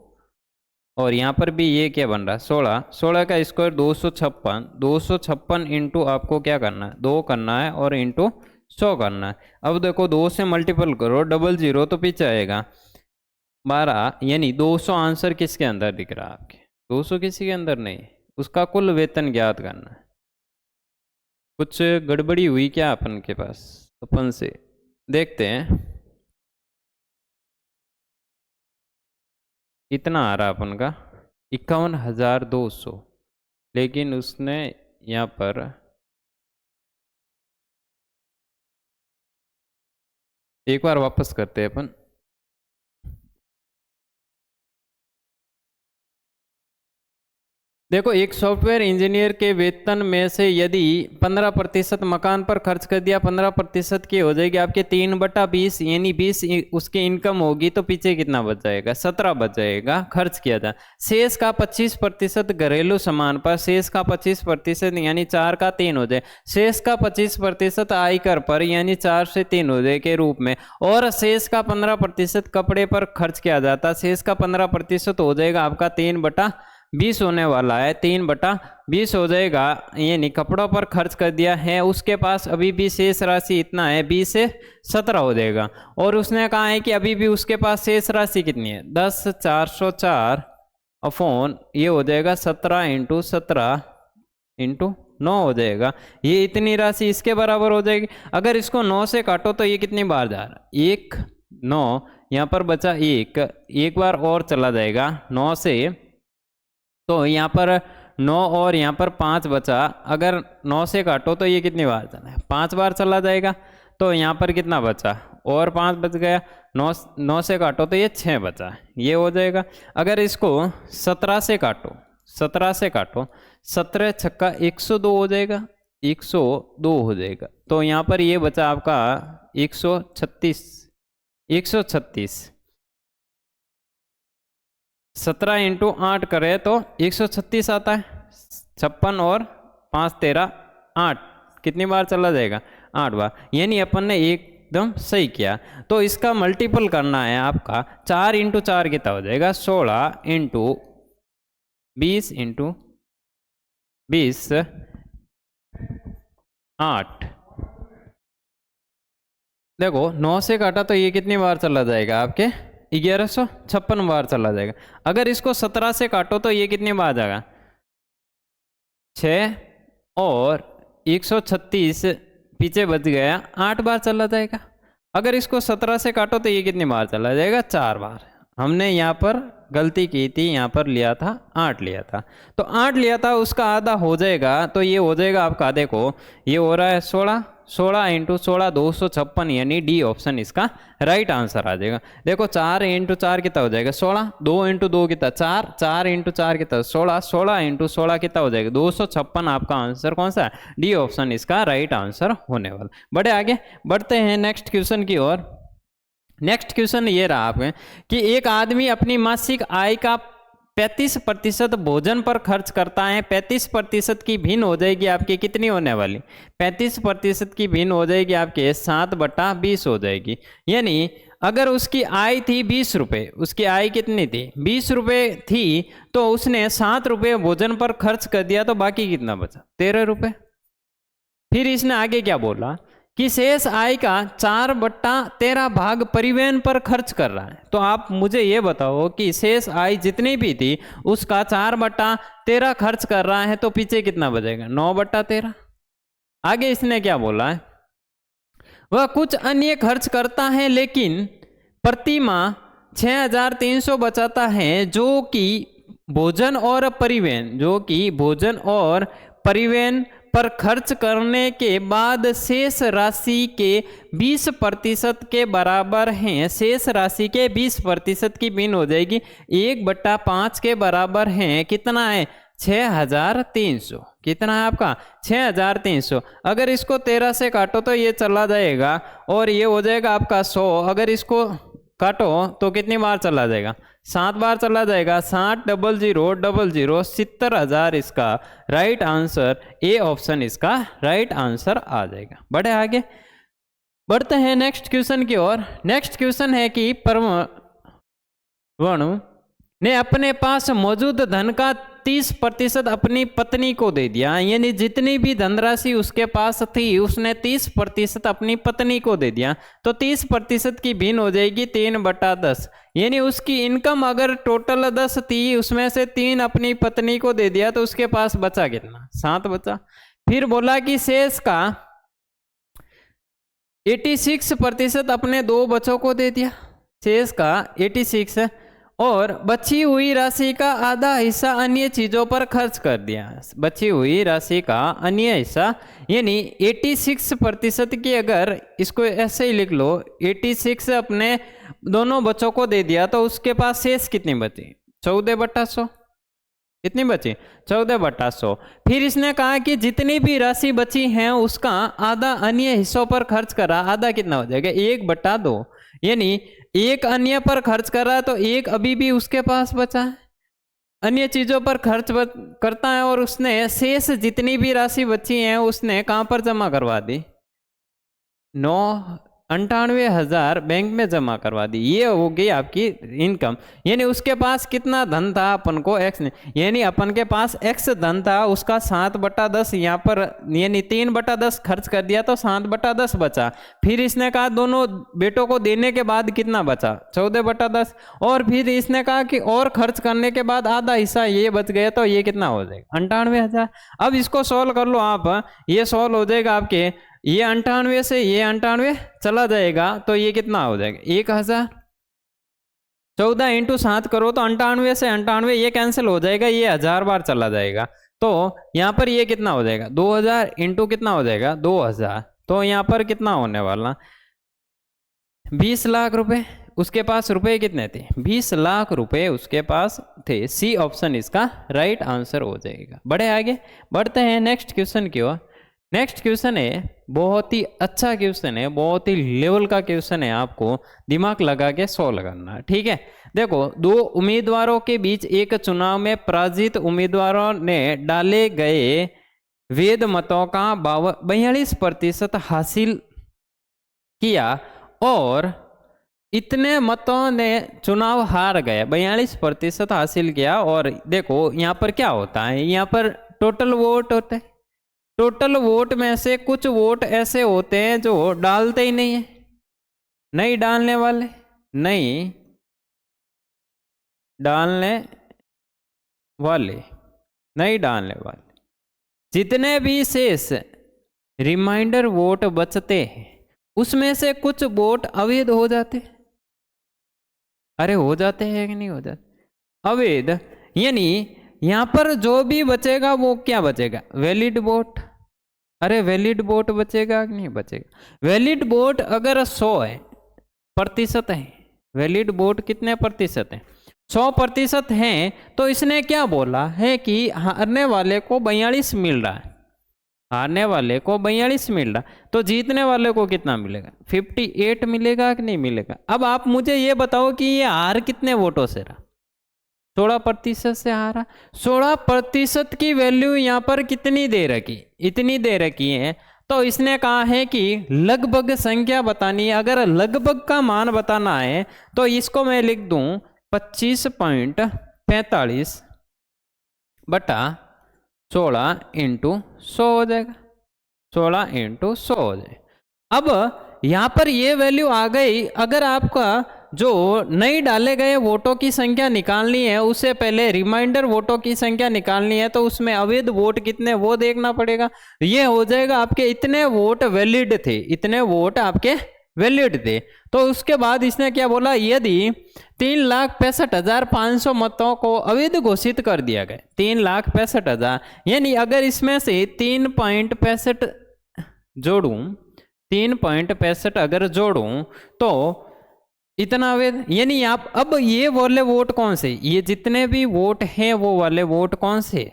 और यहाँ पर भी ये क्या बन रहा है? 16। 16 का स्क्वायर 256। 256 इंटू आपको क्या करना है? 2 करना है, और इंटू 100 करना है। अब देखो 2 से मल्टीपल करो, 00 तो पीछे आएगा 12, यानी 200 आंसर किसके अंदर दिख रहा है आपके? 200 किसी के अंदर नहीं, उसका कुल वेतन ज्ञात करना है। कुछ गड़बड़ी हुई क्या अपन के पास? अपन से देखते हैं। इतना आ रहा अपन का 51,200, लेकिन उसने यहाँ पर एक बार वापस करते हैं अपन। देखो, एक सॉफ्टवेयर इंजीनियर के वेतन में से यदि 15% मकान पर खर्च कर दिया, 15% की हो जाएगी आपके 3/20, यानी 20 उसकी इनकम होगी, तो पीछे कितना बच जाएगा? 17 बच जाएगा खर्च किया था। शेष का 25% घरेलू सामान पर, शेष का 25% यानी 4 का 3 हो जाए। शेष का 25% आयकर पर, यानी 4 से 3 हो जाए के रूप में। और शेष का 15% कपड़े पर खर्च किया जाता, शेष का 15% हो जाएगा आपका 3/20 होने वाला है। 3/20 हो जाएगा, यानी कपड़ों पर खर्च कर दिया है। उसके पास अभी भी शेष राशि इतना है, 20 से 17 हो जाएगा। और उसने कहा है कि अभी भी उसके पास शेष राशि कितनी है? 10,404 अपॉन ये हो जाएगा 17 इंटू 17 इंटू 9 हो जाएगा। ये इतनी राशि इसके बराबर हो जाएगी। अगर इसको 9 से काटो तो ये कितनी बार जा रहा है? 1, 9, यहाँ पर बचा 1, एक बार और चला जाएगा 9 से, तो यहाँ पर 9 और यहाँ पर 5 बचा। अगर 9 से काटो तो ये कितनी बार चला है? 5 बार चला जाएगा। तो यहाँ पर कितना बचा? और 5 बच गया। 9 से काटो तो ये 6 बचा, ये हो जाएगा। अगर इसको 17 से काटो, 17 से काटो, 17 छक्का 102 हो जाएगा, 102 हो जाएगा। तो यहाँ पर ये बचा आपका 136, 136। 17 इंटू 8 करे तो 136 आता है। 56 और 5 13 8, कितनी बार चला जाएगा? 8 बार, यानी अपन ने एकदम सही किया। तो इसका मल्टीपल करना है आपका। 4 इंटू 4 कितना हो जाएगा? 16 इंटू 20 इंटू 20 8। देखो 9 से काटा तो ये कितनी बार चला जाएगा आपके? 1156 बार चला जाएगा। अगर इसको 17 से काटो तो ये कितनी बार जाएगा? 6 और 136 पीछे बच गया, 8 बार चला जाएगा। अगर इसको 17 से काटो तो ये कितनी बार चला जाएगा? 4 बार। हमने यहाँ पर गलती की थी, यहाँ पर लिया था 8 लिया था, तो 8 लिया था, उसका आधा हो जाएगा। तो ये हो जाएगा आपका, देखो ये हो रहा है 16, 16 इंटू 16 256, यानी डी ऑप्शन इसका राइट आंसर आ जाएगा। देखो 4 इंटू 4 कितना हो जाएगा? 16, 2 इंटू 2 कितना? 4, 4 इंटू 4 कितना? 16, 16 इंटू 16 कितना हो जाएगा? 256। आपका आंसर कौन सा है? डी ऑप्शन इसका राइट आंसर होने वाला। बड़े आगे बढ़ते हैं नेक्स्ट क्वेश्चन की ओर। नेक्स्ट क्वेश्चन ये रहा आपके कि एक आदमी अपनी मासिक आय का 35% भोजन पर खर्च करता है। 35% की भिन्न हो जाएगी आपकी कितनी होने वाली? 35% की भिन्न हो जाएगी आपके 7/20 हो जाएगी। यानी अगर उसकी आय थी 20 रुपये, उसकी आय कितनी थी? 20 रुपये थी, तो उसने 7 रुपये भोजन पर खर्च कर दिया, तो बाकी कितना बचा? 13 रुपये। फिर इसने आगे क्या बोला कि शेष आय का 4/13 भाग परिवहन पर खर्च कर रहा है। तो आप मुझे ये बताओ कि शेष आय जितनी भी थी उसका 4/13 खर्च कर रहा है, तो पीछे कितना बचेगा? 9/13। आगे इसने क्या बोला है? वह कुछ अन्य खर्च करता है, लेकिन प्रति माह 6,300 बचाता है, जो कि भोजन और परिवहन पर खर्च करने के बाद शेष राशि के 20% के बराबर हैं। शेष राशि के 20% की भिन्न हो जाएगी 1/5 के बराबर हैं। कितना है? 6300। कितना है आपका 6300। अगर इसको 13 से काटो तो ये चला जाएगा और ये हो जाएगा आपका 100। अगर इसको काटो तो कितनी बार चला जाएगा 7 बार चला जाएगा। 7 0000 70,000 इसका राइट आंसर, ए ऑप्शन इसका राइट आंसर आ जाएगा। बढ़े आगे, बढ़ते हैं नेक्स्ट क्वेश्चन की ओर। नेक्स्ट क्वेश्चन है कि परमाणु ने अपने पास मौजूद धन का 30% अपनी पत्नी को दे दिया, यानी जितनी भी धनराशि उसके पास थी उसने 30% अपनी पत्नी को दे दिया। तो 30% की भिन्न हो जाएगी 3/10, यानी उसकी इनकम अगर टोटल 10 थी उसमें से 3 अपनी पत्नी को दे दिया तो उसके पास बचा कितना 7 बचा। फिर बोला कि शेष का 86% अपने 2 बच्चों को दे दिया, शेष का 86 और बची हुई राशि का आधा हिस्सा अन्य चीजों पर खर्च कर दिया। बची हुई राशि का अन्य हिस्सा यानी 86% की, अगर इसको ऐसे ही लिख लो 86 अपने दोनों बच्चों को दे दिया तो उसके पास शेष कितनी बची 14/100। कितनी बची 14/100। फिर इसने कहा कि जितनी भी राशि बची है उसका आधा अन्य हिस्सों पर खर्च करा। आधा कितना हो जाएगा 1/2, यानी 1 अन्य पर खर्च करा तो 1 अभी भी उसके पास बचा है, अन्य चीजों पर खर्च करता है और उसने शेष जितनी भी राशि बची है उसने कहां पर जमा करवा दी 98,000 बैंक में जमा करवा दी। ये हो गई आपकी इनकम, यानी उसके पास कितना धन था अपन को x ने, यानी अपन के पास x धन था उसका 7/10 यहाँ पर यानी 3/10 खर्च कर दिया तो 7/10 बचा। फिर इसने कहा दोनों बेटों को देने के बाद कितना बचा 14/10 और फिर इसने कहा कि और खर्च करने के बाद आधा हिस्सा ये बच गया तो ये कितना हो जाएगा 98,000। अब इसको सॉल्व कर लो आप, ये सॉल्व हो जाएगा आपके, ये 98 से ये 98 चला जाएगा तो ये कितना हो जाएगा 1,000। 14 × 7 करो तो 98 से 98 ये कैंसिल हो जाएगा, ये 1000 बार चला जाएगा तो यहाँ पर ये कितना हो जाएगा 2000 इंटू कितना हो जाएगा 2000। तो यहाँ पर कितना होने वाला 20 लाख रुपए। उसके पास रुपए कितने थे 20 लाख रुपए उसके पास थे। सी ऑप्शन इसका राइट आंसर हो जाएगा। बढ़े आगे, बढ़ते हैं नेक्स्ट क्वेश्चन की ओर। नेक्स्ट क्वेश्चन है बहुत ही अच्छा क्वेश्चन है, बहुत ही लेवल का क्वेश्चन है, आपको दिमाग लगा के सॉल्व करना। ठीक है, देखो 2 उम्मीदवारों के बीच एक चुनाव में पराजित उम्मीदवारों ने डाले गए वेद मतों का 42% हासिल किया और इतने मतों ने चुनाव हार गए। 42% हासिल किया और देखो यहाँ पर क्या होता है, यहाँ पर टोटल वोट होते हैं। टोटल वोट में से कुछ वोट ऐसे होते हैं जो डालते ही नहीं है, नहीं डालने वाले, नहीं डालने वाले, नहीं डालने वाले। जितने भी शेष रिमाइंडर वोट बचते हैं उसमें से कुछ वोट अवैध हो जाते। अरे हो जाते हैं कि नहीं हो जाते अवैध, यानी यहां पर जो भी बचेगा वो क्या बचेगा वैलिड वोट। अरे वैलिड वोट बचेगा कि नहीं बचेगा। वैलिड वोट अगर 100% है, वैलिड वोट कितने प्रतिशत है 100% है, तो इसने क्या बोला है कि हारने वाले को 42 मिल रहा है, हारने वाले को 42 मिल रहा, तो जीतने वाले को कितना मिलेगा 58 मिलेगा कि नहीं मिलेगा। अब आप मुझे ये बताओ कि ये हार कितने वोटों से रहा 16% से हारा। 16% की वैल्यू यहाँ पर कितनी दे रखी, इतनी दे रखी है, तो इसने कहा है कि लगभग संख्या बतानी है। अगर लगभग का मान बताना है तो इसको मैं लिख दूं 25.45 बटा 16 × 100 हो जाएगा, 16 × 100 हो जाएगा। अब यहाँ पर ये वैल्यू आ गई। अगर आपका जो नई डाले गए वोटों की संख्या निकालनी है उससे पहले रिमाइंडर वोटों की संख्या निकालनी है, तो उसमें अवैध वोट कितने वो देखना पड़ेगा। ये हो जाएगा आपके इतने वोट वैलिड थे, इतने वोट आपके वैलिड थे। तो उसके बाद इसने क्या बोला, यदि 3,65,500 मतों को अवैध घोषित कर दिया गया, 3,65,000, यानी अगर इसमें से 3.65 जोड़ूं, 3.65 अगर जोड़ूं तो इतना अवैध, यानी आप अब ये वाले वोट कौन से, ये जितने भी वोट हैं वो वाले वोट कौन से,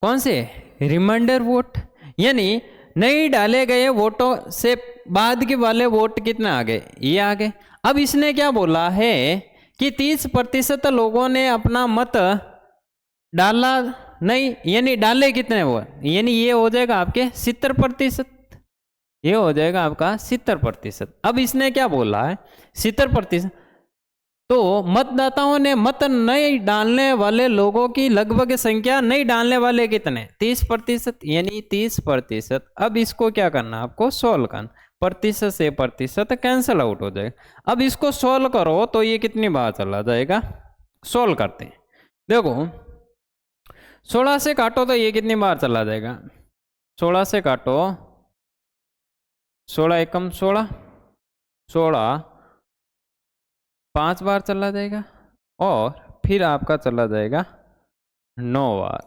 कौन से रिमाइंडर वोट, यानी नहीं डाले गए वोटों से बाद के वाले वोट कितने आ गए, ये आ गए। अब इसने क्या बोला है कि 30% लोगों ने अपना मत डाला नहीं, यानी डाले कितने वो, यानी ये हो जाएगा आपके 70%, ये हो जाएगा आपका 70%। अब इसने क्या बोला है 70%, तो मतदाताओं ने मत नहीं डालने वाले लोगों की लगभग संख्या, नहीं डालने वाले कितने 30%, यानी 30%। अब इसको क्या करना आपको सोल्व करना, प्रतिशत से प्रतिशत कैंसिल आउट हो जाएगा। अब इसको सोल्व करो तो ये कितनी बार चला जाएगा, सोल्व करते हैं। देखो 16 से काटो तो ये कितनी बार चला जाएगा, 16 से काटो, 16 एकम 16, 16 5 बार चला जाएगा, और फिर आपका चला जाएगा 9 बार,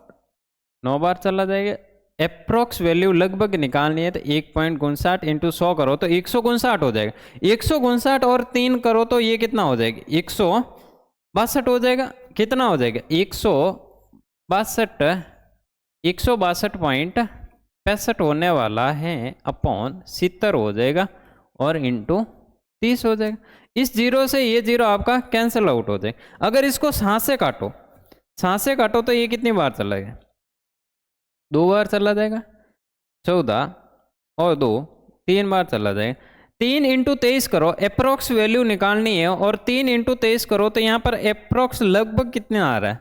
9 बार चला जाएगा। अप्रोक्स वैल्यू लगभग निकालनी है तो 1.59 इंटू 100 करो तो 159 हो जाएगा, 159 और 3 करो तो ये कितना हो जाएगा 162 हो जाएगा। कितना हो जाएगा 162.65 होने वाला है अपॉन 70 हो जाएगा और इंटू 30 हो जाएगा। इस जीरो से ये जीरो आपका कैंसिल आउट हो जाएगा। अगर इसको 7 से काटो, 7 से काटो तो ये कितनी बार चला जाएगा, 2 बार चला जाएगा, 14 और 2 3 बार चला जाएगा। 3 इंटू 23 करो, अप्रोक्स वैल्यू निकालनी है, और 3 इंटू 23 करो तो यहाँ पर अप्रोक्स लगभग कितने आ रहा है,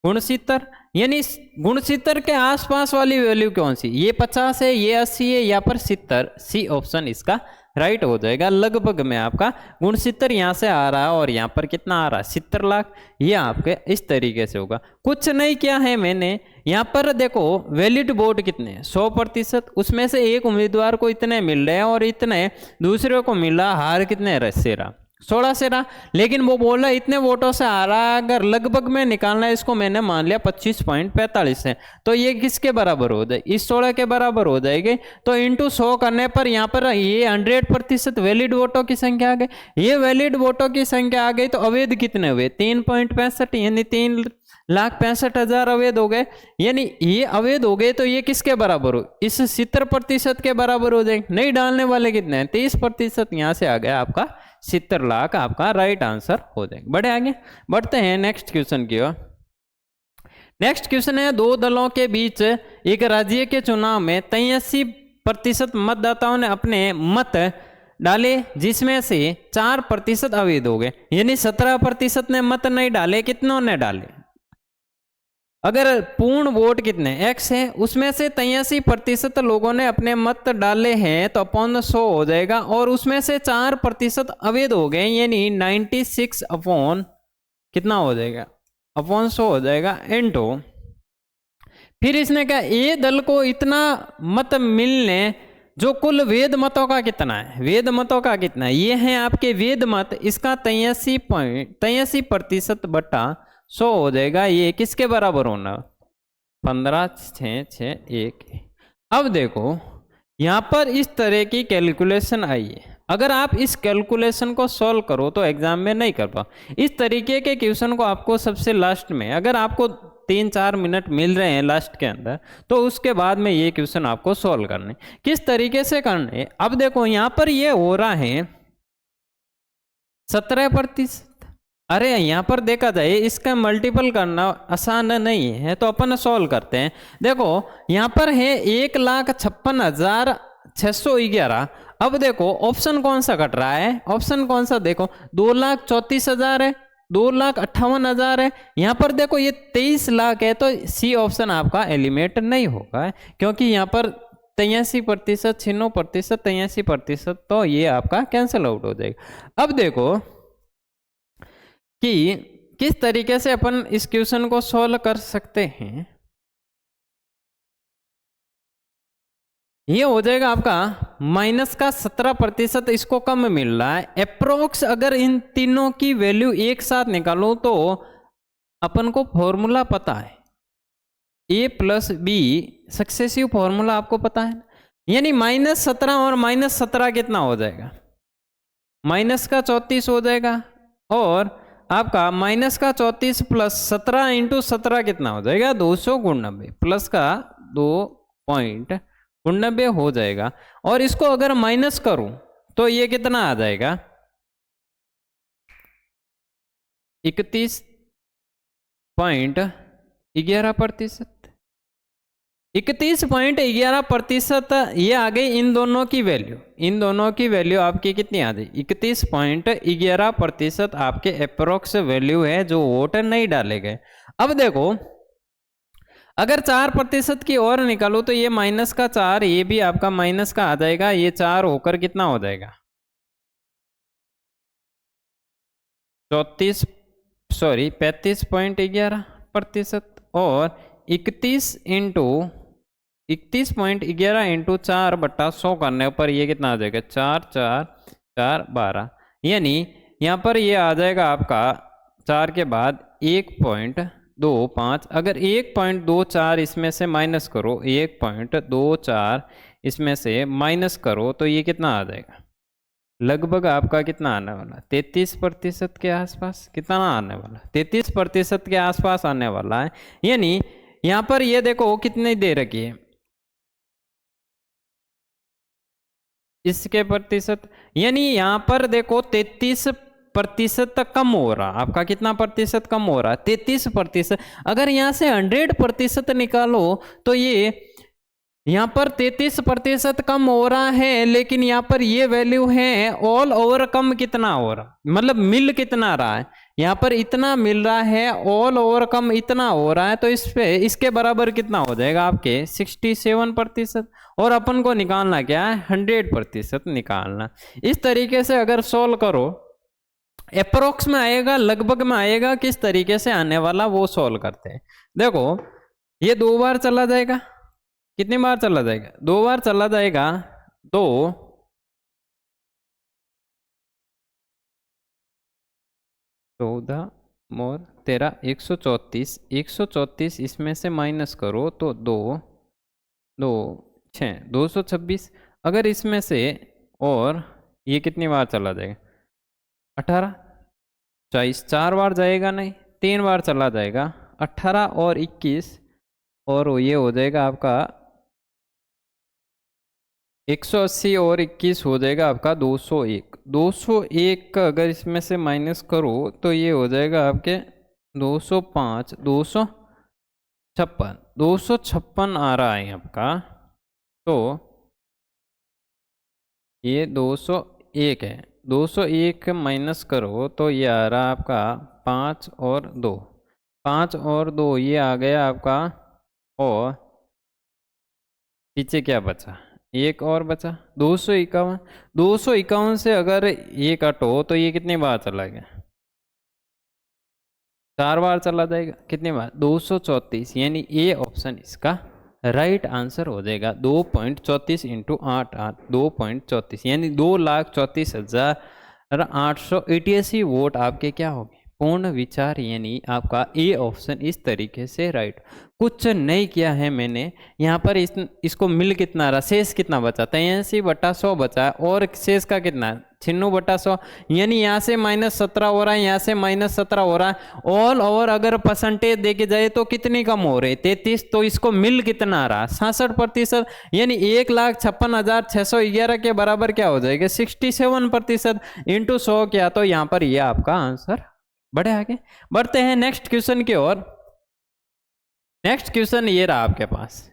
गुणसितर, यानी गुणसितर के आसपास वाली वैल्यू कौन सी, ये 50 है, ये 80 है, यहाँ पर 70, सी ऑप्शन इसका राइट हो जाएगा। लगभग में आपका गुणसितर यहाँ से आ रहा है और यहाँ पर कितना आ रहा है 70 लाख, ये आपके इस तरीके से होगा। कुछ नहीं किया है मैंने, यहाँ पर देखो वैलिड वोट कितने हैं 100%, उसमें से एक उम्मीदवार को इतने मिल रहे हैं और इतने दूसरे को मिला, हार कितने से रहा 16 से रहा, लेकिन वो बोला इतने वोटों से आ रहा है। अगर लगभग में निकालना है इसको मैंने मान लिया 25.45 है, तो ये किसके बराबर हो जाए, इस 16 के बराबर हो जाएगी। तो इंटू 100 करने पर यहाँ पर ये 100% वैलिड वोटों की संख्या आ गई। ये वैलिड वोटों की संख्या आ गई तो अवैध कितने हुए 3.65, यानी 3,65,000 अवैध हो गए। यानी ये अवैध हो गए तो ये किसके बराबर हो, इस 70% के बराबर हो जाएंगे। नहीं डालने वाले कितने हैं 30%, यहाँ से आ गया आपका 70 लाख, आपका राइट आंसर हो जाएगा। बड़े आगे बढ़ते हैं नेक्स्ट क्वेश्चन की ओर। नेक्स्ट क्वेश्चन है, 2 दलों के बीच एक राज्य के चुनाव में 83% मतदाताओं ने अपने मत डाले, जिसमें से 4% अवैध हो गए, यानी 17% ने मत नहीं डाले। कितनों ने डाले, अगर पूर्ण वोट कितने x है, उसमें से 83% लोगों ने अपने मत डाले हैं तो अपॉन 100 हो जाएगा, और उसमें से 4% अवैध हो गए, यानी 96 अपॉन कितना हो जाएगा, अपॉन 100 हो जाएगा इंटू। फिर इसने कहा ए दल को इतना मत मिलने जो कुल वेद मतों का कितना है, वेद मतों का कितना है, ये है आपके वेद मत, इसका 83% बटा 100 हो जाएगा। ये किसके बराबर होना 15,661। अब देखो यहाँ पर इस तरह की कैलकुलेशन आई है, अगर आप इस कैलकुलेशन को सॉल्व करो तो एग्जाम में नहीं कर पाओ। इस तरीके के क्वेश्चन को आपको सबसे लास्ट में, अगर आपको 3-4 मिनट मिल रहे हैं लास्ट के अंदर, तो उसके बाद में ये क्वेश्चन आपको सॉल्व करने, किस तरीके से करने। अब देखो यहाँ पर ये हो रहा है 17%। अरे यहाँ पर देखा जाए इसका मल्टीपल करना आसान नहीं है, तो अपन सॉल्व करते हैं। देखो यहाँ पर है 1,56,611। अब देखो ऑप्शन कौन सा कट रहा है, ऑप्शन कौन सा देखो 2,34,000 है, 2,58,000 है। यहाँ पर देखो ये 23 लाख है, तो सी ऑप्शन आपका एलिमिनेट नहीं होगा, क्योंकि यहाँ पर 83%, 96%, 83%, तो ये आपका कैंसिल आउट हो जाएगा। अब देखो कि किस तरीके से अपन इस क्वेश्चन को सॉल्व कर सकते हैं। ये हो जाएगा आपका माइनस का 17%, इसको कम मिल रहा है अप्रोक्स। अगर इन तीनों की वैल्यू एक साथ निकालो तो अपन को फॉर्मूला पता है, A+B सक्सेसिव फॉर्मूला आपको पता है, यानी -17 और -17 कितना हो जाएगा, माइनस का 34 हो जाएगा, और आपका माइनस का 34 प्लस 17 इंटू 17 कितना हो जाएगा 290 प्लस का 2.90 हो जाएगा। और इसको अगर माइनस करूं तो ये कितना आ जाएगा 31.11%। 31.11% ये आ गई इन दोनों की वैल्यू। इन दोनों की वैल्यू आपकी कितनी आ गई 31.11% आपके अप्रोक्स वैल्यू है जो वोट नहीं डाले गए। अब देखो अगर 4% की और निकालो तो ये माइनस का 4 ये भी आपका माइनस का आ जाएगा। ये 4 होकर कितना हो जाएगा 35.11% और 31.11 इंटू 4/100 करने पर ये कितना आ जाएगा 4 4 4 12 यानी यहाँ पर ये आ जाएगा आपका 4 के बाद 1.25। अगर 1.24 इसमें से माइनस करो 1.24 इसमें से माइनस करो तो ये कितना आ जाएगा लगभग आपका कितना आने वाला 33% के आसपास। कितना आने वाला 33% के आसपास आने वाला है। यानी यहां पर ये देखो कितनी दे रखी है इसके प्रतिशत, यानी यहां पर देखो 33% तक कम हो रहा। आपका कितना प्रतिशत कम हो रहा है 33%। अगर यहां से 100% निकालो तो ये यहाँ पर 33% कम हो रहा है, लेकिन यहाँ पर ये वैल्यू है ऑल ओवर कम कितना हो रहा मतलब मिल कितना रहा है यहाँ पर इतना मिल रहा है ऑल ओवर कम इतना हो रहा है। तो इस पे इसके बराबर कितना हो जाएगा आपके 67%। और अपन को निकालना क्या है 100% निकालना। इस तरीके से अगर सोल्व करो अप्रोक्स में आएगा लगभग में आएगा किस तरीके से आने वाला वो सोल्व करते हैं। देखो ये 2 बार चला जाएगा कितनी बार चला जाएगा 2 बार चला जाएगा 2 14 मोर 13 134 इसमें से माइनस करो तो 2 2 6 226। अगर इसमें से और ये कितनी बार चला जाएगा 18 24 4 बार जाएगा नहीं 3 बार चला जाएगा 18 और 21 और ये हो जाएगा आपका 180 और 21 हो जाएगा आपका 201। 201 का अगर इसमें से माइनस करो तो ये हो जाएगा आपके 205 256 आ रहा है आपका। तो ये 201 है 201 माइनस करो तो ये आ रहा आपका 5 और 2 5 और 2 ये आ गया आपका। और पीछे क्या बचा एक और बचा 251। 251 से अगर ये काटो तो ये कितनी बार चला गया 4 बार चला जाएगा। कितनी बार 234। यानी ये ऑप्शन इसका राइट आंसर हो जाएगा 2.34 इंटू 8 2.34 यानी 2,34,888 वोट आपके क्या होंगे पूर्ण विचार। यानी आपका ए ऑप्शन इस तरीके से राइट। कुछ नहीं किया है मैंने यहाँ पर इसको मिल कितना रहा शेष कितना बचा 83/100 बचा है और शेष का कितना 96/100 यानी यहाँ से -17 हो रहा है यहाँ से -17 हो रहा है। ऑल ओवर अगर परसेंटेज देखे जाए तो कितनी कम हो रही 33। तो इसको मिल कितना रहा 66%। यानी 1,56,611 के बराबर क्या हो जाएगा 67% इंटू 100 किया तो यहाँ पर यह आपका आंसर। बढ़े आगे बढ़ते हैं नेक्स्ट क्वेश्चन की ओर। नेक्स्ट क्वेश्चन ये रहा आपके पास।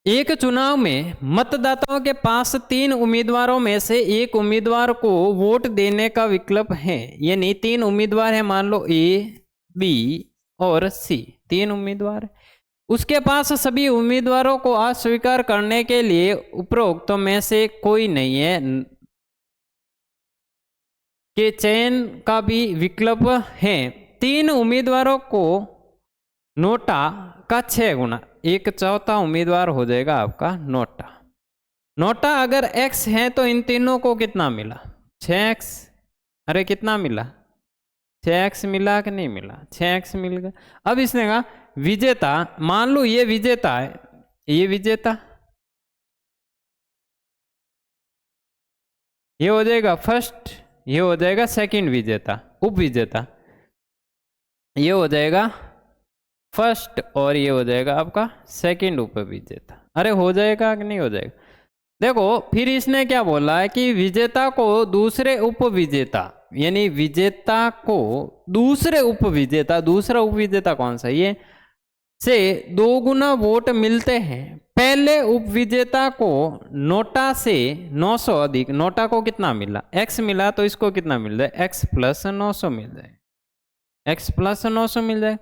एक चुनाव में मतदाताओं के पास 3 उम्मीदवारों में से एक उम्मीदवार को वोट देने का विकल्प है। यानी 3 उम्मीदवार है मान लो ए बी और सी 3 उम्मीदवार। उसके पास सभी उम्मीदवारों को अस्वीकार करने के लिए उपरोक्त में से कोई नहीं है के चयन का भी विकल्प है। 3 उम्मीदवारों को नोटा का 6 गुना 1/4 उम्मीदवार हो जाएगा आपका नोटा। नोटा अगर x है तो इन तीनों को कितना मिला 6x। अरे कितना मिला 6x मिला कि नहीं मिला 6x मिल गया। अब इसने कहा विजेता मान लो ये विजेता है ये विजेता ये हो जाएगा फर्स्ट ये हो जाएगा सेकंड विजेता उप विजेता। ये हो जाएगा फर्स्ट और ये हो जाएगा आपका सेकंड उपविजेता। अरे हो जाएगा कि नहीं हो जाएगा? देखो फिर इसने क्या बोला है कि विजेता को दूसरे उपविजेता, यानी विजेता को दूसरे उपविजेता, दूसरा उपविजेता कौन सा, ये से 2 गुना वोट मिलते हैं। पहले उपविजेता को नोटा से 900 अधिक, नोटा को कितना मिला, x मिला, तो इसको कितना मिल जाए, x प्लस 900 मिल जाए, x प्लस 900 मिल जाए।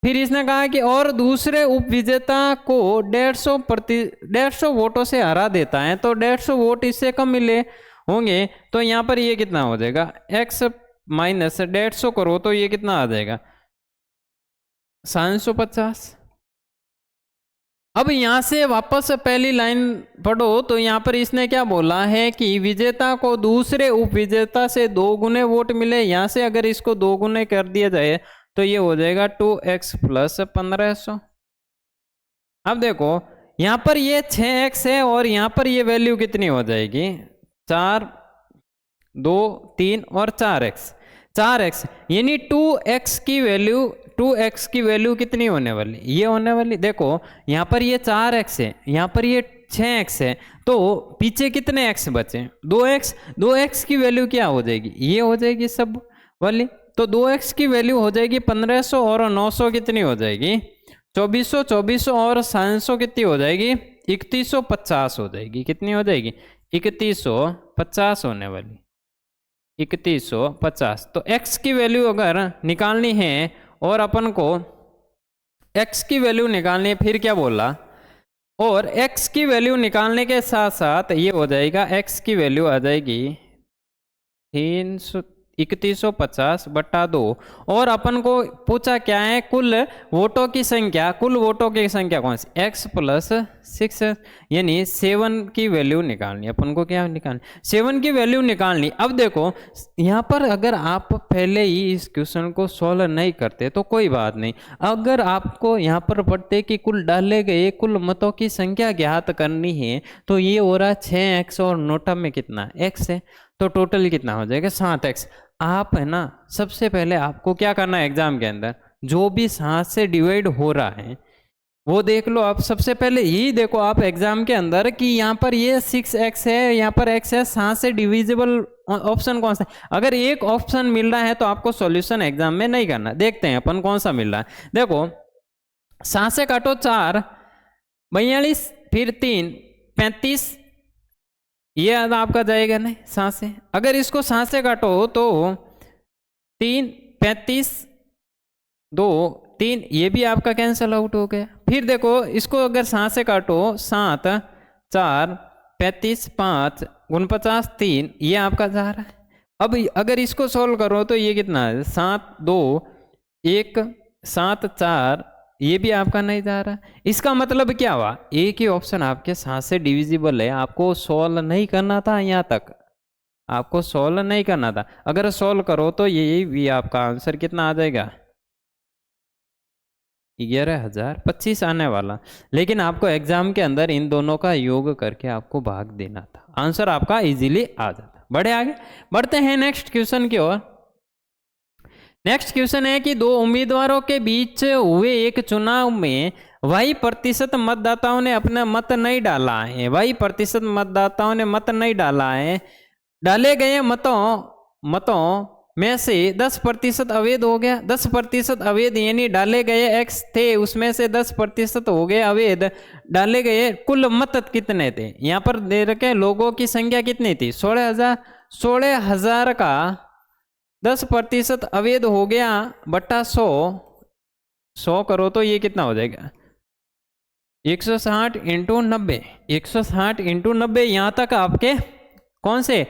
फिर इसने कहा कि और दूसरे उपविजेता को 150 वोटों से हरा देता है, तो 150 वोट इससे कम मिले होंगे, तो यहाँ पर ये कितना हो जाएगा, x माइनस 150 करो तो ये कितना आ जाएगा, 750। अब यहां से वापस पहली लाइन पढ़ो, तो यहाँ पर इसने क्या बोला है कि विजेता को दूसरे उपविजेता से 2 गुने वोट मिले। यहां से अगर इसको 2 गुने कर दिया जाए तो ये हो जाएगा 2x प्लस 1500। अब देखो यहाँ पर ये 6x है और यहाँ पर ये वैल्यू कितनी हो जाएगी, 4, 2, 3 और 4x यानी 2x की वैल्यू कितनी होने वाली, ये होने वाली। देखो यहाँ पर ये 4x है, यहाँ पर ये 6x है, तो पीछे कितने x बचे, 2x की वैल्यू क्या हो जाएगी, ये हो जाएगी सब वाली। तो 2x की वैल्यू हो जाएगी 1500 और 900 कितनी हो जाएगी, 2400 और 700 कितनी हो जाएगी, 3150 हो जाएगी। कितनी हो जाएगी, 3150 होने वाली, 3150। तो x की वैल्यू अगर निकालनी है और अपन को x की वैल्यू निकालनी है, फिर क्या बोला, और x की वैल्यू निकालने के साथ साथ ये हो जाएगा, x की वैल्यू आ जाएगी 3150 बटा 2, और अपन को पूछा क्या है, कुल वोटों की संख्या कौन सी, x प्लस 6, यानी 7 की वैल्यू निकालनी। अपन को क्या निकालनी, 7 की वैल्यू निकालनी। अब देखो यहाँ पर अगर आप पहले ही इस क्वेश्चन को सॉल्व नहीं करते तो कोई बात नहीं, अगर आपको यहाँ पर पढ़ते कि कुल डाले गए कुल मतों की संख्या ज्ञात करनी है, तो ये हो रहा 6x और नोटा में कितना x है, तो टोटल कितना हो जाएगा 7x। आप है ना, सबसे पहले आपको क्या करना है, एग्जाम के अंदर जो भी 7 से डिवाइड हो रहा है वो देख लो। आप सबसे पहले यही देखो आप एग्जाम के अंदर कि यहाँ पर ये 6x है, यहाँ पर x है, 7 से डिविजिबल ऑप्शन कौन सा है। अगर एक ऑप्शन मिल रहा है तो आपको सॉल्यूशन एग्जाम में नहीं करना। देखते हैं अपन कौन सा मिल रहा है। देखो 7 से काटो 4, 42, फिर 3, 35, ये आपका जाएगा नहीं 7 से। अगर इसको 7 से काटो तो 3, 35, 2, 3, ये भी आपका कैंसिल आउट हो गया। फिर देखो इसको अगर 7 से काटो, 7, 4, 35, 5, 49, 3, ये आपका जा रहा है। अब अगर इसको सोल्व करो तो ये कितना है, 7, 2, 1, 7, 4, ये भी आपका नहीं जा रहा। इसका मतलब क्या हुआ, एक ही ऑप्शन आपके 7 से डिविजिबल है, आपको सॉल्व नहीं करना था, यहाँ तक आपको सॉल्व नहीं करना था। अगर सॉल्व करो तो यही भी आपका आंसर कितना आ जाएगा, 11,025 आने वाला। लेकिन आपको एग्जाम के अंदर इन दोनों का योग करके आपको भाग देना था, आंसर आपका इजीली आ जाता। बढ़े आगे, बढ़ते हैं नेक्स्ट क्वेश्चन की ओर। नेक्स्ट क्वेश्चन है कि 2 उम्मीदवारों के बीच हुए एक चुनाव में y% मतदाताओं ने अपना मत नहीं डाला है, y% मतदाताओं ने मत नहीं डाला है। डाले गए मतों में से 10% अवैध हो गया। 10% अवैध यानी डाले गए x थे उसमें से 10% हो गए अवैध। डाले गए कुल मत कितने थे, यहाँ पर दे रखे लोगों की संख्या कितनी थी, 16,000 का 10% अवैध हो गया बटा 100 करो तो ये कितना हो जाएगा, 160 इंटू 90, 160 इंटू 90। यहाँ तक आपके कौन से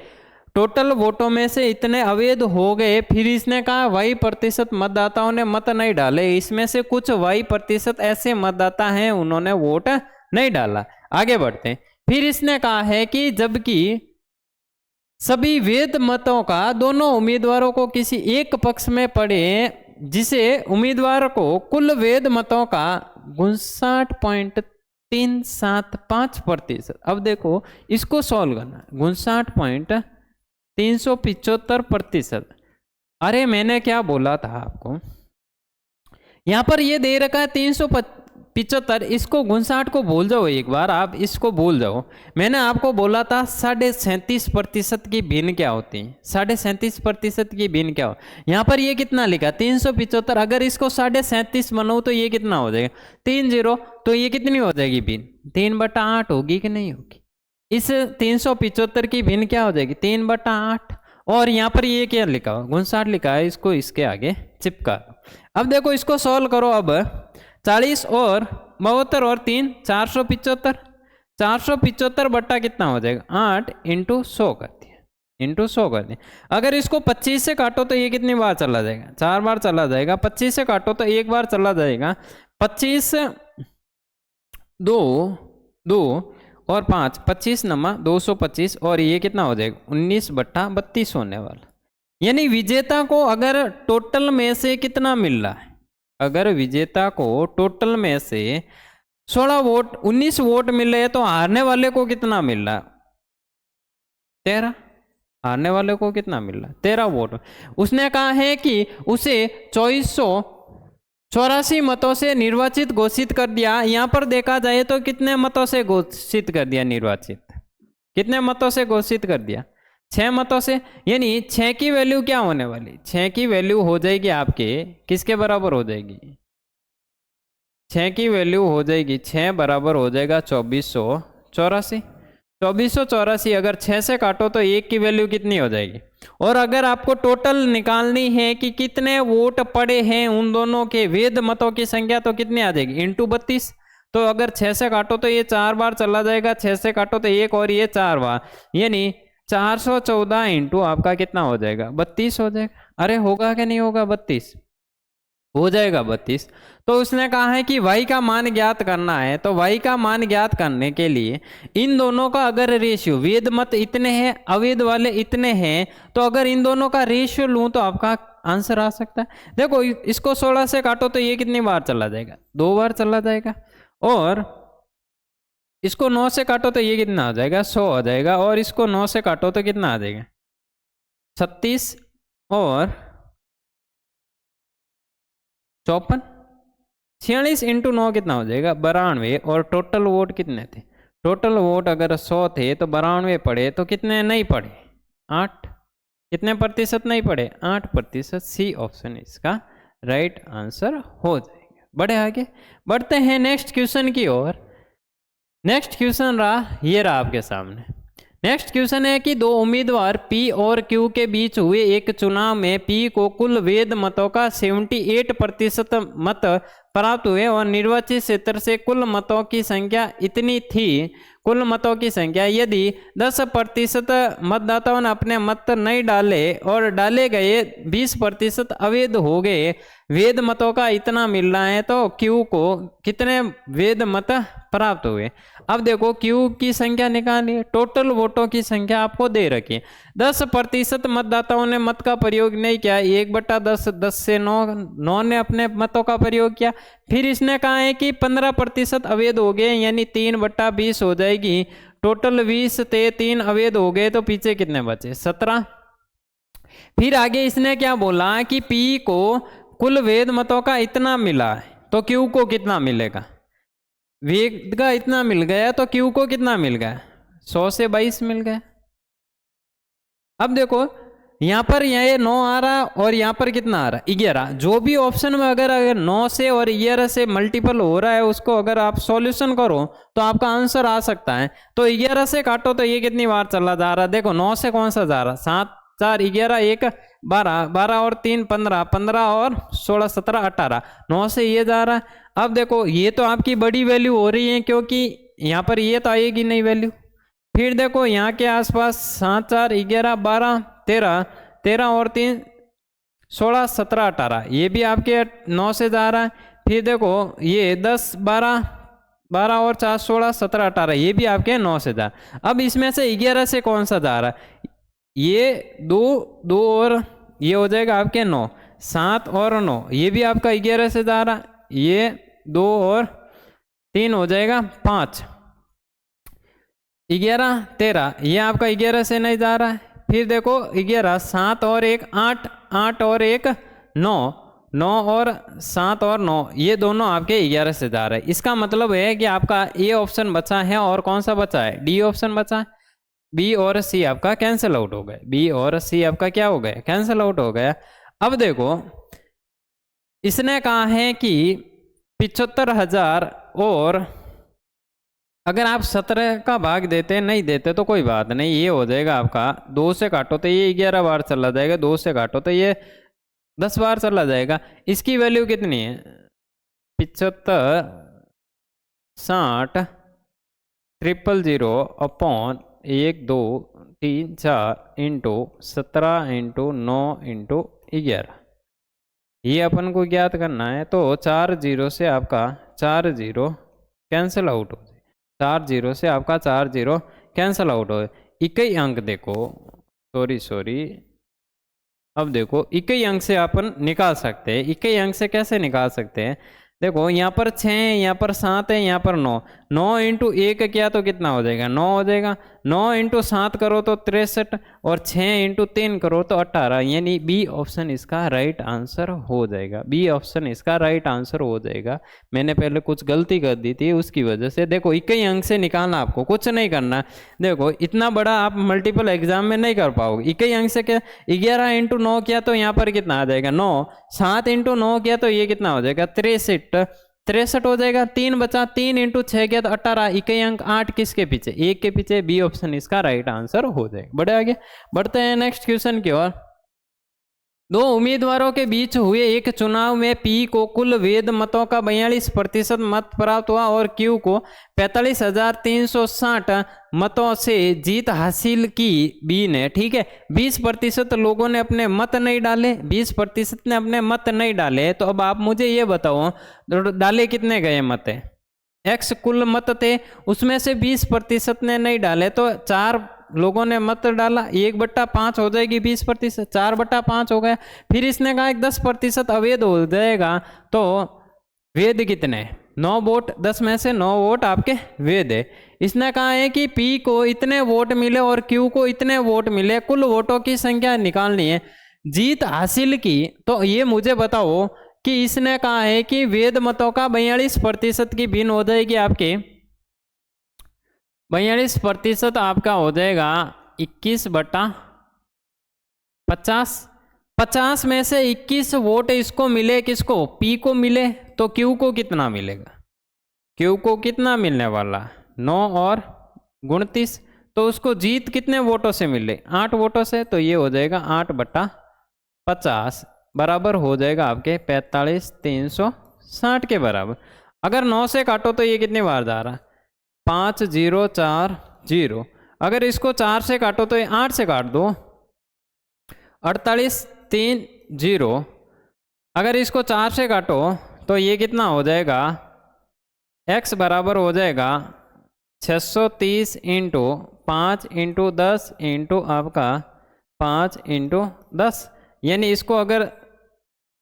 टोटल वोटों में से इतने अवैध हो गए। फिर इसने कहा y% मतदाताओं ने मत नहीं डाले, इसमें से कुछ y% ऐसे मतदाता हैं उन्होंने वोट नहीं डाला। आगे बढ़ते हैं। फिर इसने कहा है कि जबकि सभी वैध मतों का दोनों उम्मीदवारों को किसी एक पक्ष में पड़े, जिसे उम्मीदवार को कुल वैध मतों का 59.375%। अब देखो इसको सॉल्व करना, 59.375%। अरे मैंने क्या बोला था आपको, यहाँ पर ये दे रखा है 375, इसको 59 को भूल जाओ, एक बार आप इसको भूल जाओ। मैंने आपको बोला था 37.5% की भिन्न क्या होती है, 37.5% की भिन्न क्या हो। यहाँ पर ये कितना लिखा 375, अगर इसको 37.5 बनाओ तो ये कितना हो जाएगा 3 0, तो ये कितनी हो जाएगी भिन्न 3/8 होगी कि नहीं होगी। इस 375 की भिन्न क्या हो जाएगी 3/8। और यहाँ पर ये क्या लिखा हो 59 लिखा है, इसको इसके आगे चिपका दो। अब देखो इसको सॉल्व करो। अब 40 और 72 और 3 475, 475 बट्टा कितना हो जाएगा 8 इंटू 100 कर दिया, इंटू 100 कर दिया। अगर इसको 25 से काटो तो ये कितनी बार चला जाएगा 4 बार चला जाएगा। 25 से काटो तो एक बार चला जाएगा। 25 2 2 और 5 25 नमा 225, और ये कितना हो जाएगा 19/32 होने वाला। यानी विजेता को अगर टोटल में से कितना मिल रहा है, अगर विजेता को टोटल में से 16 वोट 19 वोट मिल रहे हैं तो हारने वाले को कितना मिल रहा है 13। हारने वाले को कितना मिल रहा है 13 वोट। उसने कहा है कि उसे 2484 मतों से निर्वाचित घोषित कर दिया। यहाँ पर देखा जाए तो कितने मतों से घोषित कर दिया निर्वाचित, कितने मतों से घोषित कर दिया 6 मतों से। यानी 6 की वैल्यू क्या होने वाली 6 की वैल्यू हो जाएगी आपके किसके बराबर हो जाएगी 6 की वैल्यू हो जाएगी 6 बराबर हो जाएगा 2484। 2484 अगर 6 से काटो तो 1 की वैल्यू कितनी हो जाएगी। और अगर आपको टोटल निकालनी है कि कितने वोट पड़े हैं उन दोनों के वैध मतों की संख्या, तो कितनी आ जाएगी इंटू 32। तो अगर 6 से काटो तो ये 4 बार चला जाएगा, 6 से काटो तो 1 और ये 4 बार, यानी 414 इंटू आपका कितना हो जाएगा 32 हो जाएगा। अरे होगा कि नहीं होगा 32 हो जाएगा 32। तो उसने कहा है कि y का मान ज्ञात करना है। तो y का मान ज्ञात करने के लिए इन दोनों का अगर रेशियो, वैध मत इतने हैं अवैध वाले इतने हैं, तो अगर इन दोनों का रेशियो लूं तो आपका आंसर आ सकता है। देखो इसको 16 से काटो तो ये कितनी बार चला जाएगा 2 बार चला जाएगा, और इसको 9 से काटो तो ये कितना हो जाएगा 100 हो जाएगा, और इसको 9 से काटो तो कितना आ जाएगा 36 और 54, 46 इंटू 9 कितना हो जाएगा 92। और टोटल वोट कितने थे, टोटल वोट अगर 100 थे तो 92 पड़े, तो कितने नहीं पड़े 8, कितने प्रतिशत नहीं पड़े 8%। सी ऑप्शन इसका राइट आंसर हो जाएगा। बढ़े आगे, बढ़ते हैं नेक्स्ट क्वेश्चन की ओर। नेक्स्ट क्वेश्चन रहा ये रहा आपके सामने। नेक्स्ट क्वेश्चन है कि दो उम्मीदवार P और Q के बीच हुए एक चुनाव में P को कुल वैध मतों का 78% मत प्राप्त हुए और निर्वाचित क्षेत्र से कुल मतों की संख्या इतनी थी। कुल मतों की संख्या यदि 10% मतदाताओं ने अपने मत नहीं डाले और डाले गए 20% अवैध हो गए, वैध मतों का इतना मिल रहा है, तो Q को कितने वैध मत प्राप्त हुए। अब देखो Q की संख्या निकालिए, टोटल वोटों की संख्या आपको दे रखी है। 10% मतदाताओं ने मत का प्रयोग नहीं किया, 1/10, 10 से 9 ने अपने मतों का प्रयोग किया। फिर इसने कहा है कि 15% अवैध हो गए, यानी 3/20 हो जाएगी। टोटल 20 थे, 3 अवैध हो गए, तो पीछे कितने बचे 17। फिर आगे इसने क्या बोला कि P को कुल वैध मतों का इतना मिला है, तो Q को कितना मिलेगा। वैध का इतना मिल गया तो Q को कितना मिल गया 100 से 22 मिल गया। अब देखो यहाँ पर ये 9 आ रहा और यहाँ पर कितना आ रहा 11। जो भी ऑप्शन में अगर 9 से और 11 से मल्टीपल हो रहा है उसको अगर आप सॉल्यूशन करो तो आपका आंसर आ सकता है। तो 11 से काटो तो ये कितनी बार चला जा रहा है, देखो 9 से कौन सा जा रहा 7 4 11 1 12 12 और 3 15 15 और 16 17 18, 9 से ये जा रहा है। अब देखो ये तो आपकी बड़ी वैल्यू हो रही है क्योंकि यहाँ पर ये तो आएगी नहीं वैल्यू। फिर देखो यहाँ के आसपास 7 4 11 12 13 13 और 3 16 17 18, ये भी आपके 9 से जा रहा है। फिर देखो ये 10 12 12 और 4 16 17 18, ये भी आपके 9 से जा रहा है। अब इसमें से 11 से कौन सा जा रहा है, ये 2 2 और ये हो जाएगा आपके 9, 7 और 9, ये भी आपका 11 से जा रहा है। ये 2 और 3 हो जाएगा 5, 11 13, ये आपका 11 से नहीं जा रहा है। फिर देखो 11 7 और 1 8 8 और 1 9, 9 और 7 और 9 ये दोनों आपके 11 से जा रहे हैं। इसका मतलब है कि आपका ए ऑप्शन बचा है और कौन सा बचा है, डी ऑप्शन बचा है। बी और सी आपका कैंसिल आउट हो गए, बी और सी आपका क्या हो गया, कैंसिल आउट हो गया। अब देखो इसने कहा है कि 75,000 और अगर आप 17 का भाग देते नहीं देते तो कोई बात नहीं, ये हो जाएगा आपका 2 से काटो तो ये 11 बार चला जाएगा, 2 से काटो तो ये 10 बार चला जाएगा। इसकी वैल्यू कितनी है, 75 60 000 अपॉन 1 2 3 4 इंटू 17 इंटू 9 इंटू 11, ये अपन को ज्ञात करना है। तो 4 0 से आपका 4 0 कैंसिल आउट हो, 4 0 से आपका 4 0 कैंसिल आउट हो। इक्कीस अंक देखो, सॉरी अब देखो इक्कीस अंक से अपन निकाल सकते हैं। इक्कीस अंक से कैसे निकाल सकते हैं, देखो यहाँ पर 6 है, यहाँ पर 7 है, यहाँ पर 9, 9 इंटू 1 किया तो कितना हो जाएगा, 9 हो जाएगा। 9 इंटू 7 करो तो 63 और 6 इंटू 3 करो तो 18, यानी बी ऑप्शन इसका राइट आंसर हो जाएगा। बी ऑप्शन इसका राइट आंसर हो जाएगा। मैंने पहले कुछ गलती कर दी थी उसकी वजह से। देखो इक्कीस अंक से निकालना, आपको कुछ नहीं करना। देखो इतना बड़ा आप मल्टीपल एग्जाम में नहीं कर पाओगे। इक्कीस अंक से क्या, 11 इंटू 9 किया तो यहाँ पर कितना आ जाएगा 9, 7 इंटू 9 किया तो ये कितना हो जाएगा 63 हो जाएगा। 3 बचा, 3 इंटू 6 किया तो 18, इक्कीस अंक 8 किसके पीछे, 1 के पीछे। बी ऑप्शन इसका राइट आंसर हो जाएगा। बढ़े आगे, बढ़ते हैं नेक्स्ट क्वेश्चन की ओर। दो उम्मीदवारों के बीच हुए एक चुनाव में पी को कुल वैध मतों का 42% मत प्राप्त हुआ और क्यू को 45,360 मतों से जीत हासिल की। बी ने, ठीक है, 20% लोगों ने अपने मत नहीं डाले, 20% ने अपने मत नहीं डाले। तो अब आप मुझे ये बताओ डाले कितने गए मत है, एक्स कुल मत थे उसमें से 20% ने नहीं डाले तो 4 लोगों ने मत डाला, 1/5 हो जाएगी 20%, 4/5 हो गया। फिर इसने कहा 10% अवैध हो जाएगा, तो वैध कितने, 9 वोट, 10 में से 9 वोट आपके वैध है। इसने कहा है कि पी को इतने वोट मिले और क्यू को इतने वोट मिले, कुल वोटों की संख्या निकालनी है, जीत हासिल की। तो ये मुझे बताओ कि इसने कहा है कि वैध मतों का 42% की भिन्न हो जाएगी आपके, 42% आपका हो जाएगा 21/50। 50 में से 21 वोट इसको मिले, किसको, पी को मिले, तो क्यू को कितना मिलेगा, क्यू को कितना मिलने वाला 9 और 29, तो उसको जीत कितने वोटों से मिले, 8 वोटों से। तो ये हो जाएगा 8/50 बराबर हो जाएगा आपके 45,360 के बराबर। अगर 9 से काटो तो ये कितनी बार जा रहा है, 5 0 4 0। अगर इसको 4 से काटो तो ये 8 से काट दो, 48 3 0। अगर इसको 4 से काटो तो ये कितना हो जाएगा, x बराबर हो जाएगा 630 इंटू 5 इंटू 10 इंटू आपका 5 इंटू 10, यानी इसको अगर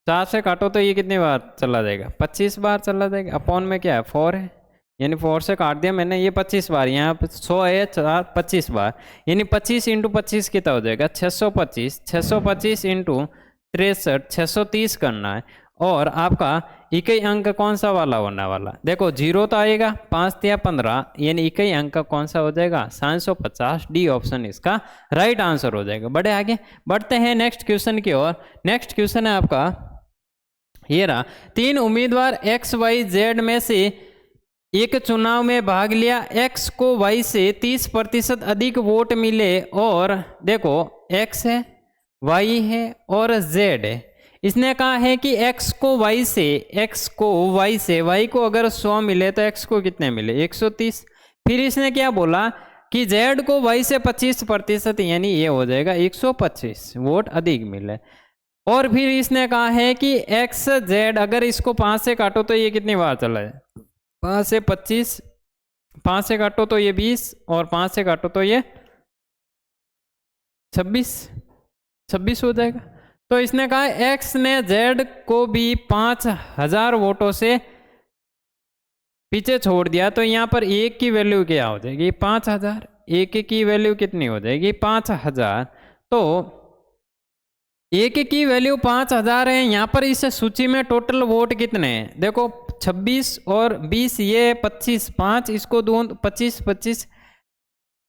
4 से काटो तो ये कितनी बार चला जाएगा, 25 बार चला जाएगा। अपॉन में क्या है 4 है, यानी 4 से काट दिया मैंने, ये 25 बार, यहाँ पे 100 है 4 25 बार, यानी 25 इंटू 25 कितना हो जाएगा 625, 625 इंटू 63 630 करना है। और आपका इक्कीस अंक कौन सा वाला होने वाला, देखो 0 तो आएगा, 5 या 15, यानी इक्कीस अंक कौन सा हो जाएगा 750। डी ऑप्शन इसका राइट आंसर हो जाएगा। बढ़े आगे, बढ़ते हैं नेक्स्ट क्वेश्चन की ओर। नेक्स्ट क्वेश्चन है आपका ये रहा, 3 उम्मीदवार XYZ में से एक चुनाव में भाग लिया, x को y से 30% अधिक वोट मिले, और देखो x है, y है और z है। इसने कहा है कि x को y से y को अगर 100 मिले तो x को कितने मिले 130। फिर इसने क्या बोला कि z को y से 25%, यानी ये हो जाएगा 125 वोट अधिक मिले। और फिर इसने कहा है कि x z अगर इसको 5 से काटो तो ये कितनी बार चला है, 5 से 25, 5 से काटो तो ये 20 और 5 से काटो तो ये 26 हो जाएगा। तो इसने कहा x ने z को भी 5000 वोटों से पीछे छोड़ दिया, तो यहाँ पर एक की वैल्यू क्या हो जाएगी 5000, एक की वैल्यू कितनी हो जाएगी 5000। तो एक की वैल्यू 5000 है। यहाँ पर इस सूची में टोटल वोट कितने हैं? देखो 26 और 20 ये 25, 5 इसको दो 25 25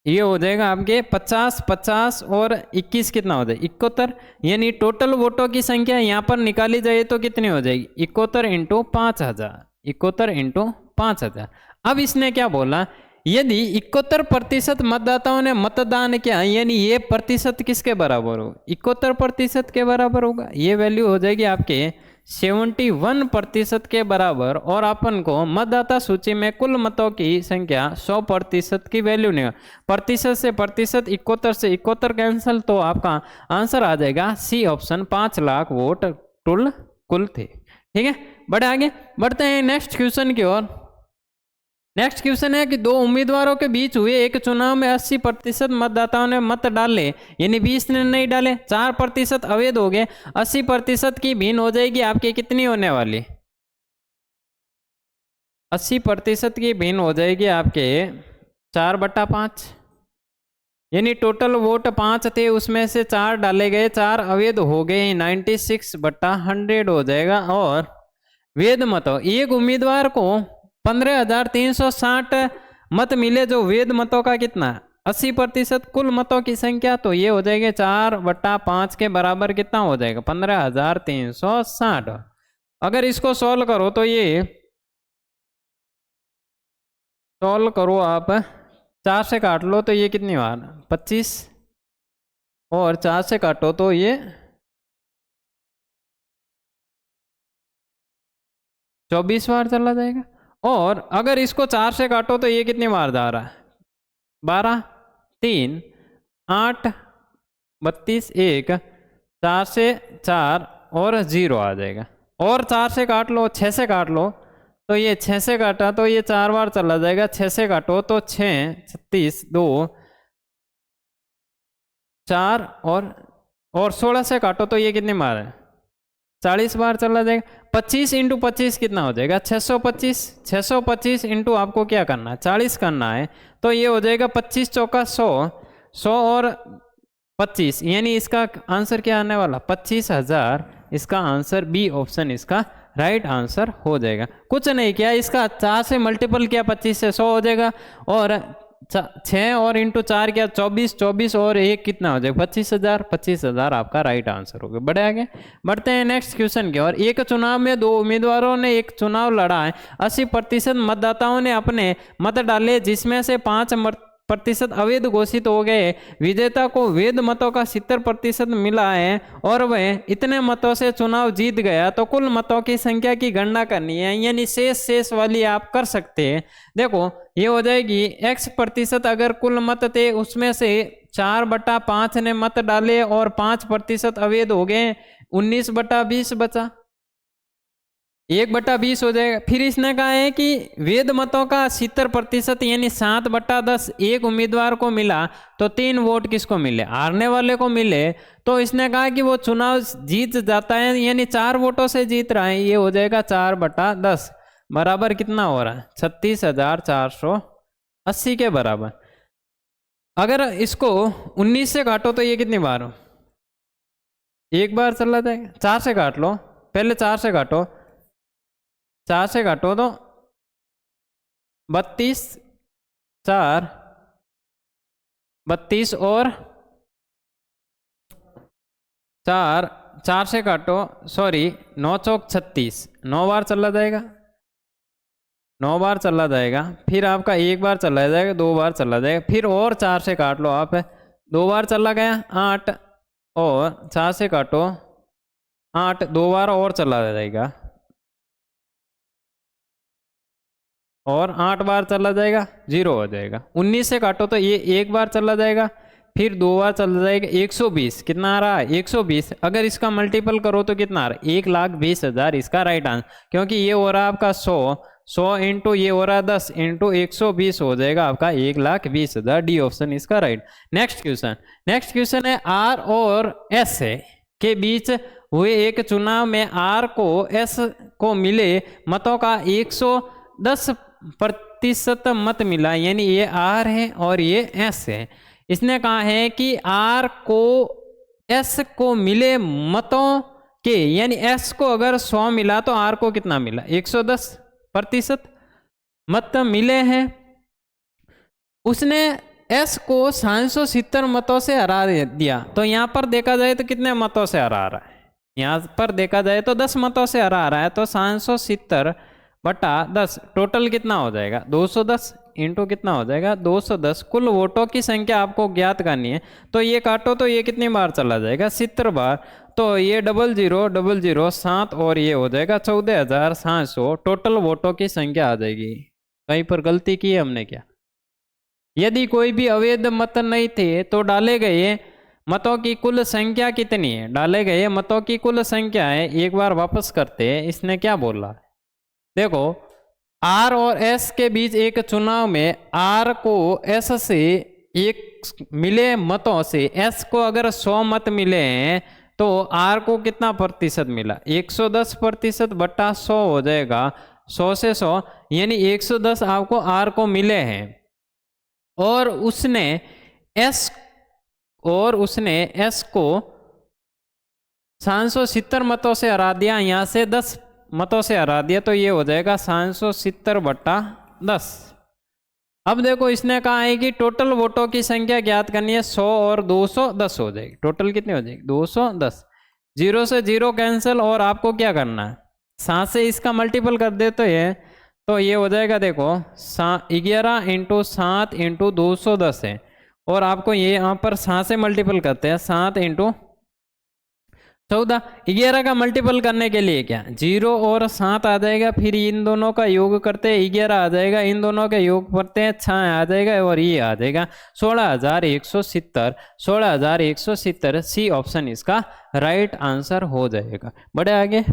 ये हो जाएगा आपके 50 50 और 21 कितना हो जाएगा 71। यानी टोटल वोटों की संख्या यहाँ पर निकाली जाए तो कितनी हो जाएगी 71 इंटू 5000, 71 इंटू 5000। अब इसने क्या बोला, यदि 71% मतदाताओं ने मतदान किया यानी ये प्रतिशत किसके बराबर होगा 71% के बराबर होगा। ये वैल्यू हो जाएगी आपके 71% के बराबर। और अपन को मतदाता सूची में कुल मतों की संख्या 100% की वैल्यू नहीं, प्रतिशत से प्रतिशत 71 से 71 कैंसिल, तो आपका आंसर आ जाएगा सी ऑप्शन 5 लाख वोट कुल थे। ठीक है, बड़े आगे बढ़ते हैं नेक्स्ट क्वेश्चन की ओर। नेक्स्ट क्वेश्चन है कि दो उम्मीदवारों के बीच हुए एक चुनाव में 80% मतदाताओं ने मत डाले यानी 20 ने नहीं डाले, 4% अवैध हो गए, 80% की भिन्न हो जाएगी आपकी कितनी होने वाली 80% की भिन्न हो जाएगी आपके 4/5। यानी टोटल वोट 5 थे उसमें से 4 डाले गए, 4 अवैध हो गए, 96/100 हो जाएगा। और वैध मतों एक उम्मीदवार को 15,360 मत मिले जो वैध मतों का कितना 80% कुल मतों की संख्या, तो ये हो जाएगा 4/5 के बराबर कितना हो जाएगा 15,360। अगर इसको सॉल्व करो तो ये सॉल्व करो आप 4 से काट लो तो ये कितनी बार 25 और 4 से काटो तो ये 24 बार चला जाएगा। और अगर इसको 4 से काटो तो ये कितनी बार जा रहा है 12 3 8 32 1 4 से 4 और 0 आ जाएगा। और 4 से काट लो 6 से काट लो तो ये 6 से काटा तो ये 4 बार चला जाएगा, 6 से काटो तो 6 36 2 4 और 16 से काटो तो ये कितनी बार है 40 बार चला जाएगा। 25 इंटू 25 कितना हो जाएगा 625, 625 इंटू आपको क्या करना है 40 करना है, तो ये हो जाएगा 25 चौका 100, 100 और 25 यानी इसका आंसर क्या आने वाला 25,000। इसका आंसर बी ऑप्शन इसका राइट आंसर हो जाएगा। कुछ नहीं किया, इसका 4 से मल्टीपल किया 25 से 100 हो जाएगा, और 6 और इंटू 4 क्या 24, 24 और 1 कितना हो जाएगा 25,000, 25,000 आपका राइट आंसर हो गया। बढ़े आगे बढ़ते हैं नेक्स्ट क्वेश्चन की ओर। एक चुनाव में दो उम्मीदवारों ने एक चुनाव लड़ा है, 80% मतदाताओं ने अपने मत डाले जिसमें से 5% अवैध घोषित हो गए। विजेता को वैध मतों का 70% मिला है और वह इतने मतों से चुनाव जीत गया, तो कुल मतों की संख्या की गणना करनी है, यानी शेष वाली आप कर सकते हैं। देखो ये हो जाएगी x%, अगर कुल मत थे उसमें से 4/5 ने मत डाले और 5% अवैध हो गए, 19/20 बचा, 1/20 हो जाएगा। फिर इसने कहा है कि वैध मतों का 70% यानी 7/10 एक उम्मीदवार को मिला, तो 3 वोट किसको मिले हारने वाले को मिले, तो इसने कहा कि वो चुनाव जीत जाता है यानी 4 वोटों से जीत रहा है। ये हो जाएगा 4/10 बराबर कितना हो रहा है 36,480 के बराबर। अगर इसको 19 से काटो तो ये कितनी बार हो 1 बार चला जाएगा। 4 से काट लो, पहले 4 से काटो, 4 से काटो तो 32 4 32 और 4 4 से काटो, सॉरी 9 चौक 36, 9 बार चला जाएगा, 9 बार चला जाएगा। फिर आपका 1 बार चला जाएगा, 2 बार चला जाएगा, फिर और 4 से काट लो आप, 2 बार चला गया 8 और 4 से काटो 8, 2 बार और चला जाएगा और 8 बार चला जाएगा 0 हो जाएगा। 19 से काटो तो ये 1 बार चला जाएगा, फिर 2 बार चला जाएगा, 120 कितना आ रहा है 120। अगर इसका मल्टीपल करो तो कितना आ रहा है 1,20,000 इसका राइट आंसर, क्योंकि ये हो रहा है आपका 100 इंटू ये हो रहा है 10 इंटू 120 हो जाएगा आपका 1,20,000। डी ऑप्शन इसका राइट। नेक्स्ट क्वेश्चन है आर और एस के बीच हुए एक चुनाव में आर को एस को मिले मतों का 110% मत मिला, यानी ये आर है और ये एस है। इसने कहा है कि आर को एस को मिले मतों के, यानी एस को अगर 100 मिला तो आर को कितना मिला, 110% मत मिले हैं। उसने एस को 770 मतों से हरा दिया, तो यहाँ पर देखा जाए तो कितने मतों से हरा रहा है, यहाँ पर देखा जाए तो 10 मतों से हरा रहा है। तो 770/10 टोटल कितना हो जाएगा, 210 इंटू कितना हो जाएगा, 210। कुल वोटों की संख्या आपको ज्ञात करनी है, तो ये काटो तो ये कितनी बार चला जाएगा, 70 बार। तो ये 0000 और ये हो जाएगा 14,700। टोटल वोटों की संख्या आ जाएगी। कहीं पर गलती की है हमने क्या? यदि कोई भी अवैध मत नहीं थे तो डाले गए मतों की कुल संख्या कितनी है, डाले गए मतों की कुल संख्या है। एक बार वापस करते हैं, इसने क्या बोला, देखो आर और एस के बीच एक चुनाव में आर को एस से एक मिले मतों से, एस को अगर 100 मत मिले हैं तो आर को कितना प्रतिशत मिला, 110%/100 हो जाएगा, 100 से 100 यानी 110 आपको आर को मिले हैं। और उसने एस को 770 मतों से हरा दिया, यहाँ से 10 मतों से हरा दिया, तो ये हो जाएगा 770/10। अब देखो इसने कहा है कि टोटल वोटों की संख्या ज्ञात करनी है, 100 और 210 हो जाएगी। टोटल कितनी हो जाएगी, 210। 0 से 0 कैंसिल, और आपको क्या करना है, 7 से इसका मल्टीपल कर देते हैं, तो ये हो जाएगा देखो 11 × 7 × 210 है। और आपको ये यहाँ पर 7 से मल्टीपल करते हैं, 7 × 14। 11 का मल्टीपल करने के लिए क्या, 0 और 7 आ जाएगा, फिर इन दोनों का योग करते हैं 11 आ जाएगा, इन दोनों के योग करते हैं 6 आ जाएगा, और ये आ जाएगा 16,170। 16,170 सी ऑप्शन इसका राइट आंसर हो जाएगा। बढ़े आगे,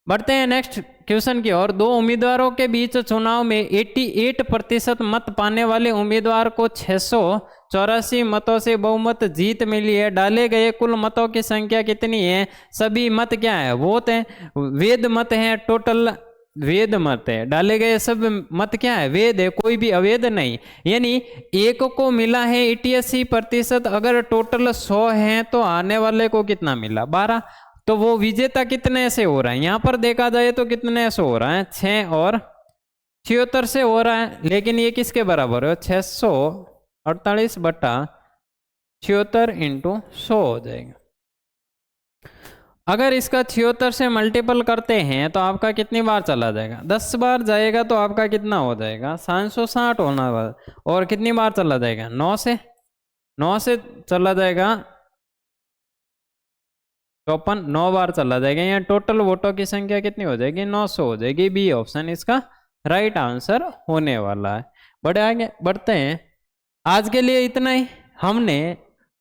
बढ़ते हैं नेक्स्ट क्वेश्चन की ओर। 2 उम्मीदवारों के बीच चुनाव में 88% मत पाने वाले उम्मीदवार को 684 मतों से बहुमत जीत मिली है। डाले गए कुल मतों की संख्या कितनी है? सभी मत क्या है, वोट है, वैध मत है, टोटल वैध मत है। डाले गए सब मत क्या है, वैध है, कोई भी अवैध नहीं। यानी एक को मिला है 88%, अगर टोटल 100 है तो आने वाले को कितना मिला, 12। तो वो विजेता कितने से हो रहा है, यहाँ पर देखा जाए तो कितने से हो रहा है, 6 और 76 से हो रहा है। लेकिन ये किसके बराबर है, 648/76 × 100 हो जाएगा। अगर इसका 76 से मल्टीपल करते हैं तो आपका कितनी बार चला जाएगा, 10 बार जाएगा, तो आपका कितना हो जाएगा, 760 होना वाला। और कितनी बार चला जाएगा, 9 से चला जाएगा 54, 9 बार चला जाएगा। यहाँ टोटल वोटों की संख्या कितनी हो जाएगी, 900 हो जाएगी। बी ऑप्शन इसका राइट आंसर होने वाला है। बड़े आगे बढ़ते हैं, आज के लिए इतना ही। हमने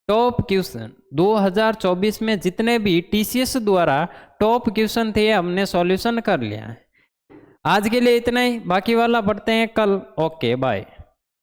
टॉप क्वेश्चन 2024 में जितने भी टीसीएस द्वारा टॉप क्वेश्चन थे हमने सॉल्यूशन कर लिया है। आज के लिए इतना ही, बाकी वाला पढ़ते हैं कल। Okay bye.